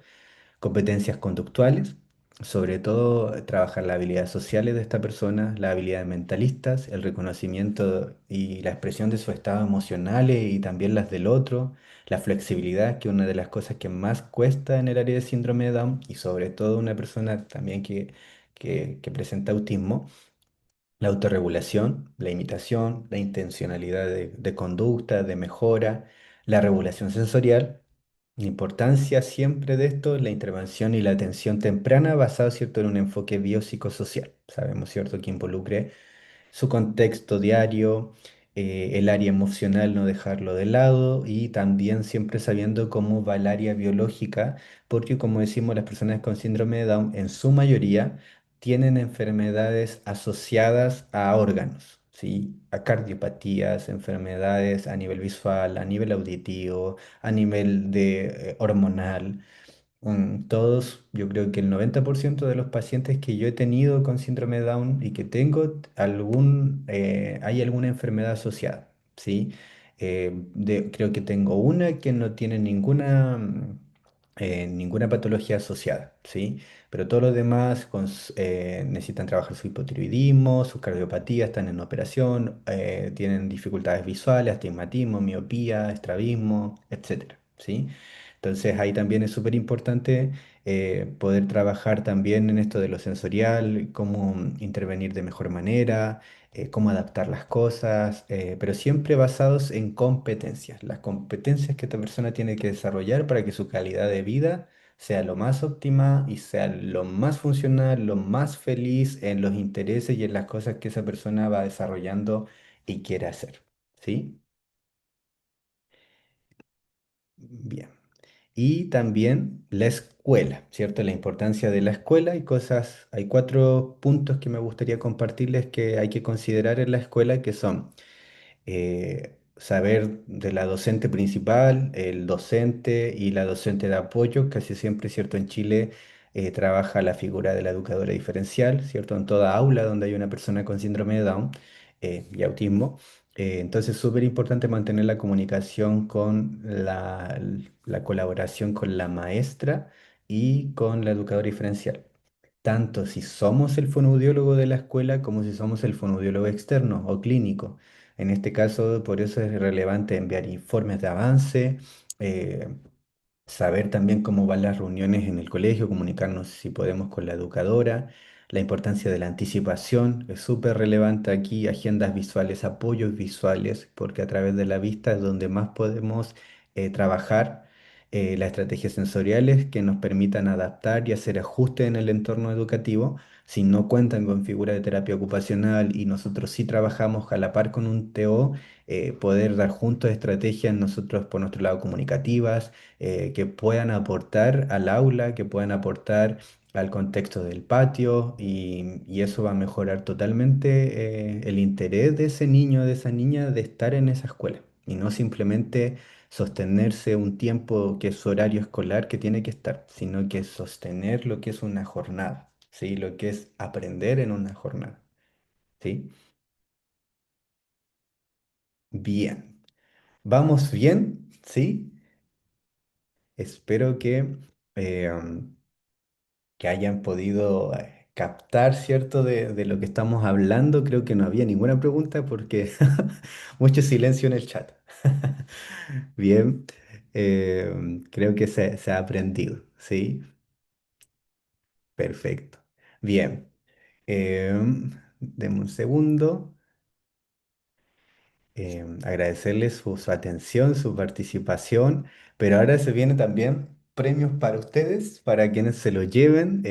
Competencias conductuales, sobre todo trabajar las habilidades sociales de esta persona, las habilidades mentalistas, el reconocimiento y la expresión de sus estados emocionales y también las del otro, la flexibilidad, que es una de las cosas que más cuesta en el área de síndrome de Down y sobre todo una persona también que presenta autismo. La autorregulación, la imitación, la intencionalidad de conducta, de mejora, la regulación sensorial. La importancia siempre de esto, la intervención y la atención temprana basado, ¿cierto?, en un enfoque biopsicosocial. Sabemos, ¿cierto?, que involucre su contexto diario, el área emocional, no dejarlo de lado y también siempre sabiendo cómo va el área biológica, porque como decimos, las personas con síndrome de Down en su mayoría tienen enfermedades asociadas a órganos, ¿sí? A cardiopatías, enfermedades a nivel visual, a nivel auditivo, a nivel de, hormonal. Todos, yo creo que el 90% de los pacientes que yo he tenido con síndrome de Down y que tengo hay alguna enfermedad asociada, ¿sí? Creo que tengo una que no tiene ninguna patología asociada, ¿sí? Pero todos los demás necesitan trabajar su hipotiroidismo, sus cardiopatías están en operación, tienen dificultades visuales, astigmatismo, miopía, estrabismo, etcétera, ¿sí? Entonces ahí también es súper importante poder trabajar también en esto de lo sensorial, cómo intervenir de mejor manera, cómo adaptar las cosas, pero siempre basados en competencias, las competencias que esta persona tiene que desarrollar para que su calidad de vida sea lo más óptima y sea lo más funcional, lo más feliz en los intereses y en las cosas que esa persona va desarrollando y quiere hacer. ¿Sí? Bien. Y también la escuela, ¿cierto? La importancia de la escuela y cosas, hay 4 puntos que me gustaría compartirles que hay que considerar en la escuela, que son saber de la docente principal, el docente y la docente de apoyo. Casi siempre, ¿cierto? En Chile trabaja la figura de la educadora diferencial, ¿cierto? En toda aula donde hay una persona con síndrome de Down y autismo. Entonces, súper importante mantener la comunicación con la colaboración con la maestra y con la educadora diferencial tanto si somos el fonoaudiólogo de la escuela como si somos el fonoaudiólogo externo o clínico. En este caso, por eso es relevante enviar informes de avance, eh, saber también cómo van las reuniones en el colegio, comunicarnos si podemos con la educadora, la importancia de la anticipación es súper relevante aquí, agendas visuales, apoyos visuales, porque a través de la vista es donde más podemos trabajar las estrategias sensoriales que nos permitan adaptar y hacer ajustes en el entorno educativo. Si no cuentan con figura de terapia ocupacional y nosotros sí trabajamos a la par con un TO, poder dar juntos estrategias nosotros por nuestro lado comunicativas que puedan aportar al aula, que puedan aportar al contexto del patio y eso va a mejorar totalmente el interés de ese niño, de esa niña de estar en esa escuela y no simplemente sostenerse un tiempo que es su horario escolar que tiene que estar, sino que sostener lo que es una jornada, ¿sí? Lo que es aprender en una jornada, ¿sí? Bien, vamos bien, ¿sí? Espero eh, que hayan podido captar, ¿cierto?, de lo que estamos hablando. Creo que no había ninguna pregunta porque mucho silencio en el chat. Bien, creo que se ha aprendido, ¿sí? Perfecto. Bien, deme un segundo. Agradecerles su atención, su participación, pero ahora se vienen también premios para ustedes, para quienes se lo lleven,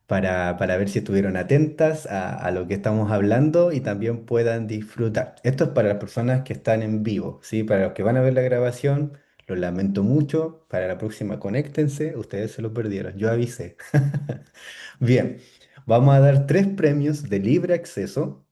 para ver si estuvieron atentas a lo que estamos hablando y también puedan disfrutar. Esto es para las personas que están en vivo, ¿sí? Para los que van a ver la grabación, lo lamento mucho, para la próxima conéctense, ustedes se lo perdieron, yo avisé. Bien, vamos a dar 3 premios de libre acceso.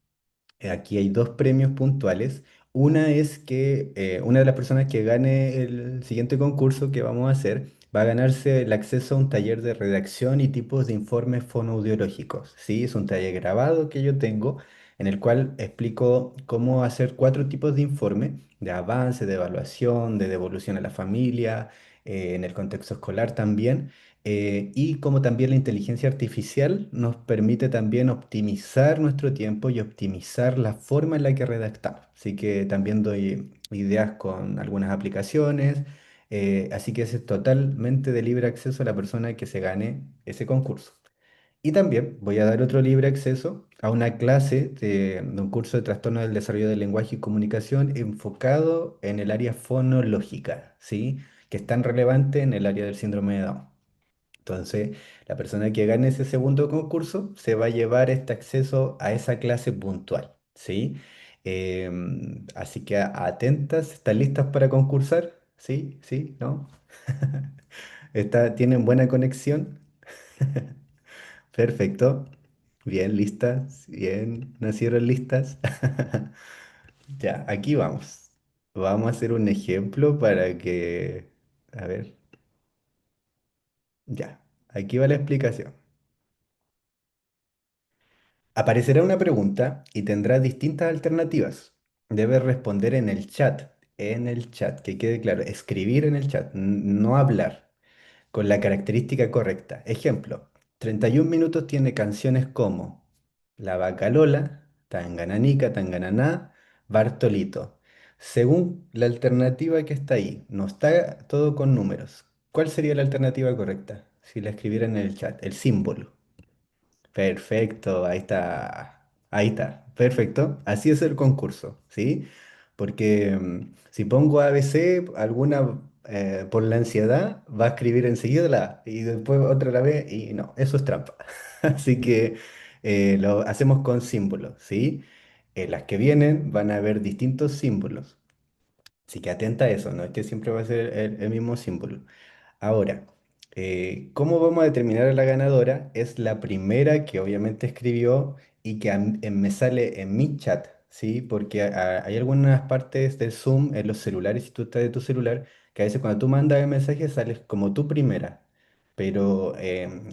Aquí hay 2 premios puntuales. Una es que una de las personas que gane el siguiente concurso que vamos a hacer va a ganarse el acceso a un taller de redacción y tipos de informes fonoaudiológicos. ¿Sí? Es un taller grabado que yo tengo en el cual explico cómo hacer cuatro tipos de informe, de avance, de evaluación, de devolución a la familia, en el contexto escolar también, y cómo también la inteligencia artificial nos permite también optimizar nuestro tiempo y optimizar la forma en la que redactamos. Así que también doy ideas con algunas aplicaciones. Así que ese es totalmente de libre acceso a la persona que se gane ese concurso. Y también voy a dar otro libre acceso a una clase de un curso de trastorno del desarrollo del lenguaje y comunicación enfocado en el área fonológica, ¿sí? Que es tan relevante en el área del síndrome de Down. Entonces, la persona que gane ese segundo concurso se va a llevar este acceso a esa clase puntual, ¿sí? Así que atentas, ¿están listas para concursar? ¿Sí? ¿Sí? ¿No? ¿Tienen buena conexión? Perfecto. Bien, listas. Bien, nacieron listas. Ya, aquí vamos. Vamos a hacer un ejemplo para que... A ver, ya. Aquí va la explicación. Aparecerá una pregunta y tendrás distintas alternativas. Debes responder en el chat, que quede claro, escribir en el chat, no hablar, con la característica correcta. Ejemplo, 31 minutos tiene canciones como La Vaca Lola, Tangananica, Tangananá, Bartolito. Según la alternativa que está ahí, no está todo con números. ¿Cuál sería la alternativa correcta? Si la escribiera en el chat, el símbolo. Perfecto, ahí está. Ahí está, perfecto. Así es el concurso, ¿sí? Porque si pongo ABC, alguna por la ansiedad va a escribir enseguida la A y después otra la B y no, eso es trampa. Así que lo hacemos con símbolos, ¿sí? Las que vienen van a haber distintos símbolos. Así que atenta a eso, no es que siempre va a ser el mismo símbolo. Ahora, ¿cómo vamos a determinar a la ganadora? Es la primera que obviamente escribió y que me sale en mi chat, ¿sí? Porque hay algunas partes del Zoom en los celulares, si tú estás de tu celular, que a veces cuando tú mandas el mensaje sales como tú primera. Pero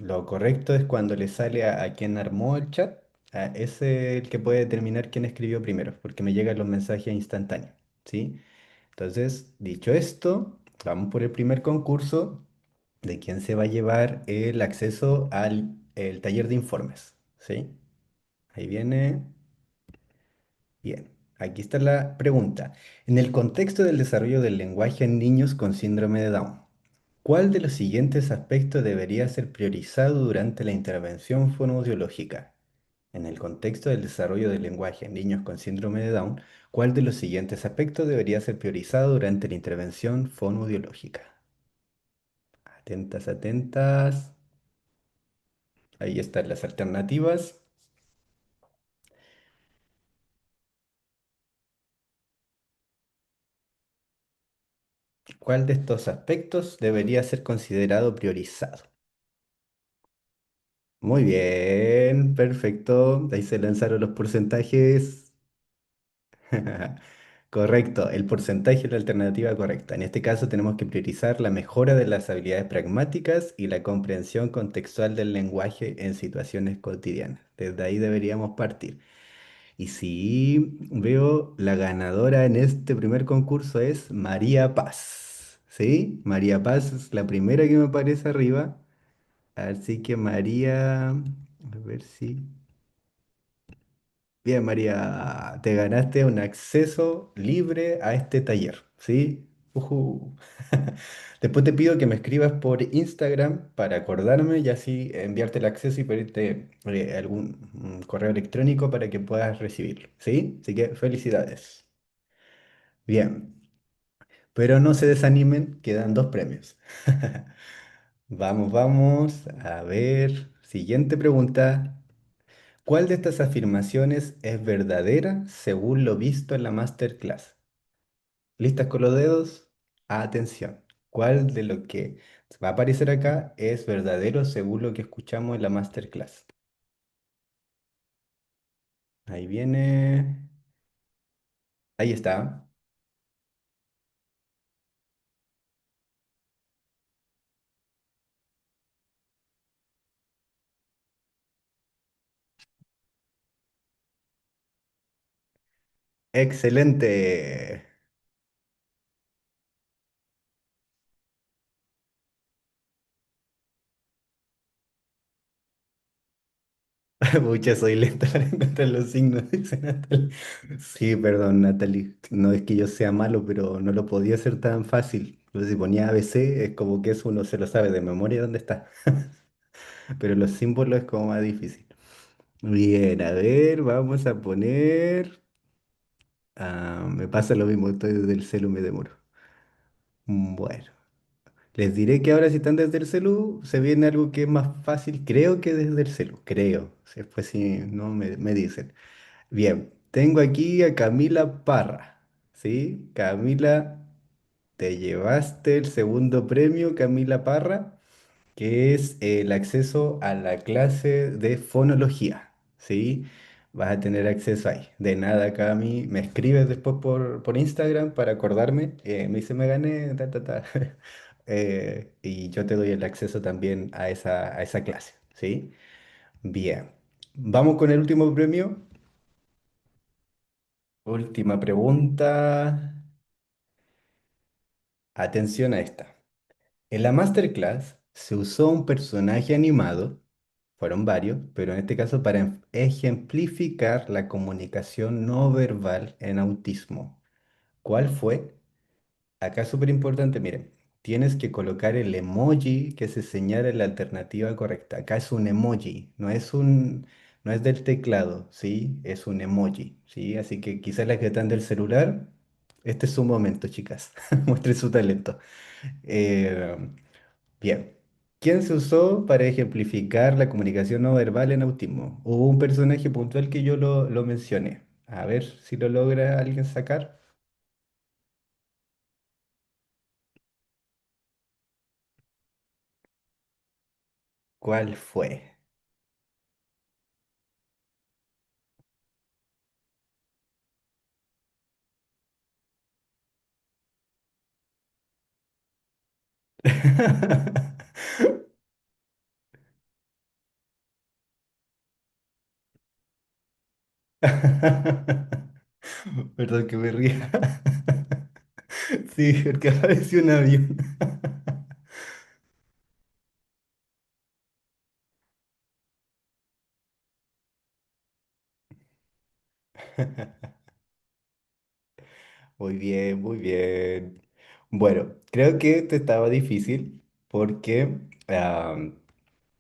lo correcto es cuando le sale a quien armó el chat, ese es el que puede determinar quién escribió primero, porque me llegan los mensajes instantáneos, ¿sí? Entonces, dicho esto, vamos por el primer concurso de quién se va a llevar el acceso al el taller de informes. ¿Sí? Ahí viene. Bien. Aquí está la pregunta. En el contexto del desarrollo del lenguaje en niños con síndrome de Down, ¿cuál de los siguientes aspectos debería ser priorizado durante la intervención fonoaudiológica? En el contexto del desarrollo del lenguaje en niños con síndrome de Down, ¿cuál de los siguientes aspectos debería ser priorizado durante la intervención fonoaudiológica? Atentas, atentas. Ahí están las alternativas. ¿Cuál de estos aspectos debería ser considerado priorizado? Muy bien, perfecto. Ahí se lanzaron los porcentajes. Correcto, el porcentaje es la alternativa correcta. En este caso tenemos que priorizar la mejora de las habilidades pragmáticas y la comprensión contextual del lenguaje en situaciones cotidianas. Desde ahí deberíamos partir. Y sí, veo la ganadora en este primer concurso es María Paz. ¿Sí? María Paz es la primera que me aparece arriba. Así que María, a ver si... Bien, María, te ganaste un acceso libre a este taller, ¿sí? Ujú. Después te pido que me escribas por Instagram para acordarme y así enviarte el acceso y pedirte algún correo electrónico para que puedas recibirlo, ¿sí? Así que felicidades. Bien, pero no se desanimen, quedan dos premios. Vamos, vamos, a ver, siguiente pregunta. ¿Cuál de estas afirmaciones es verdadera según lo visto en la masterclass? ¿Listas con los dedos? Atención. ¿Cuál de lo que va a aparecer acá es verdadero según lo que escuchamos en la masterclass? Ahí viene. Ahí está. Excelente. Mucha soy lenta para encontrar los signos, dice Natalie. Sí, perdón, Natalie. No es que yo sea malo, pero no lo podía hacer tan fácil. Pero si ponía ABC, es como que eso uno se lo sabe de memoria dónde está. Pero los símbolos es como más difícil. Bien, a ver, vamos a poner. Me pasa lo mismo, estoy desde el celu, me demoro. Bueno, les diré que ahora si están desde el celu, se viene algo que es más fácil, creo que desde el celu, creo. Después si no me dicen. Bien, tengo aquí a Camila Parra, ¿sí? Camila, te llevaste el segundo premio, Camila Parra, que es el acceso a la clase de fonología, ¿sí? Vas a tener acceso ahí. De nada, Cami, me escribes después por Instagram para acordarme, me dice, me gané, ta, ta, ta. Y yo te doy el acceso también a esa clase, ¿sí? Bien, vamos con el último premio. Última pregunta. Atención a esta. En la masterclass se usó un personaje animado, fueron varios, pero en este caso para ejemplificar la comunicación no verbal en autismo. ¿Cuál fue? Acá es súper importante, miren, tienes que colocar el emoji que se señala en la alternativa correcta. Acá es un emoji, no es del teclado, ¿sí? Es un emoji, ¿sí? Así que quizás las que están del celular, este es su momento, chicas. Muestren su talento. Eh, bien. ¿Quién se usó para ejemplificar la comunicación no verbal en autismo? Hubo un personaje puntual que yo lo mencioné. A ver si lo logra alguien sacar. ¿Cuál fue? Perdón que me ría. Sí, porque apareció un avión. Muy bien, muy bien. Bueno, creo que este estaba difícil porque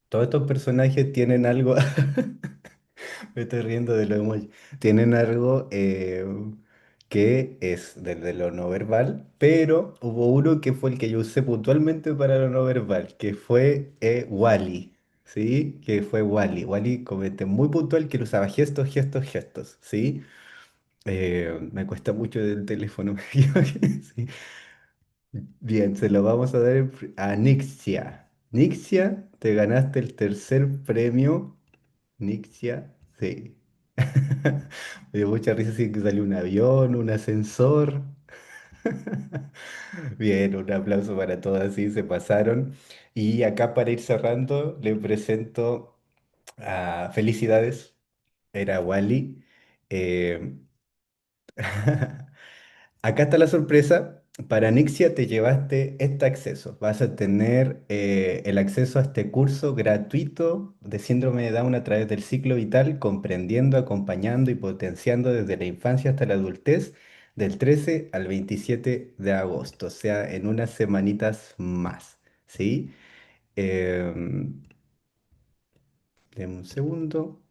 todos estos personajes tienen algo. Me estoy riendo de lo emoji. Tienen algo que es de lo no verbal, pero hubo uno que fue el que yo usé puntualmente para lo no verbal, que fue Wally, ¿sí? Que fue Wally. Wally comenté muy puntual que él usaba gestos, gestos, gestos, ¿sí? Me cuesta mucho el teléfono. Sí. Bien, se lo vamos a dar a Nixia. Nixia, te ganaste el tercer premio. Nixia, sí. Me dio mucha risa si que salió un avión, un ascensor. Bien, un aplauso para todas, sí, se pasaron. Y acá para ir cerrando, le presento a Felicidades, era Wally. Eh, Acá está la sorpresa. Para Nixia te llevaste este acceso. Vas a tener el acceso a este curso gratuito de síndrome de Down a través del ciclo vital, comprendiendo, acompañando y potenciando desde la infancia hasta la adultez, del 13 al 27 de agosto, o sea, en unas semanitas más. ¿Sí? Deme un segundo.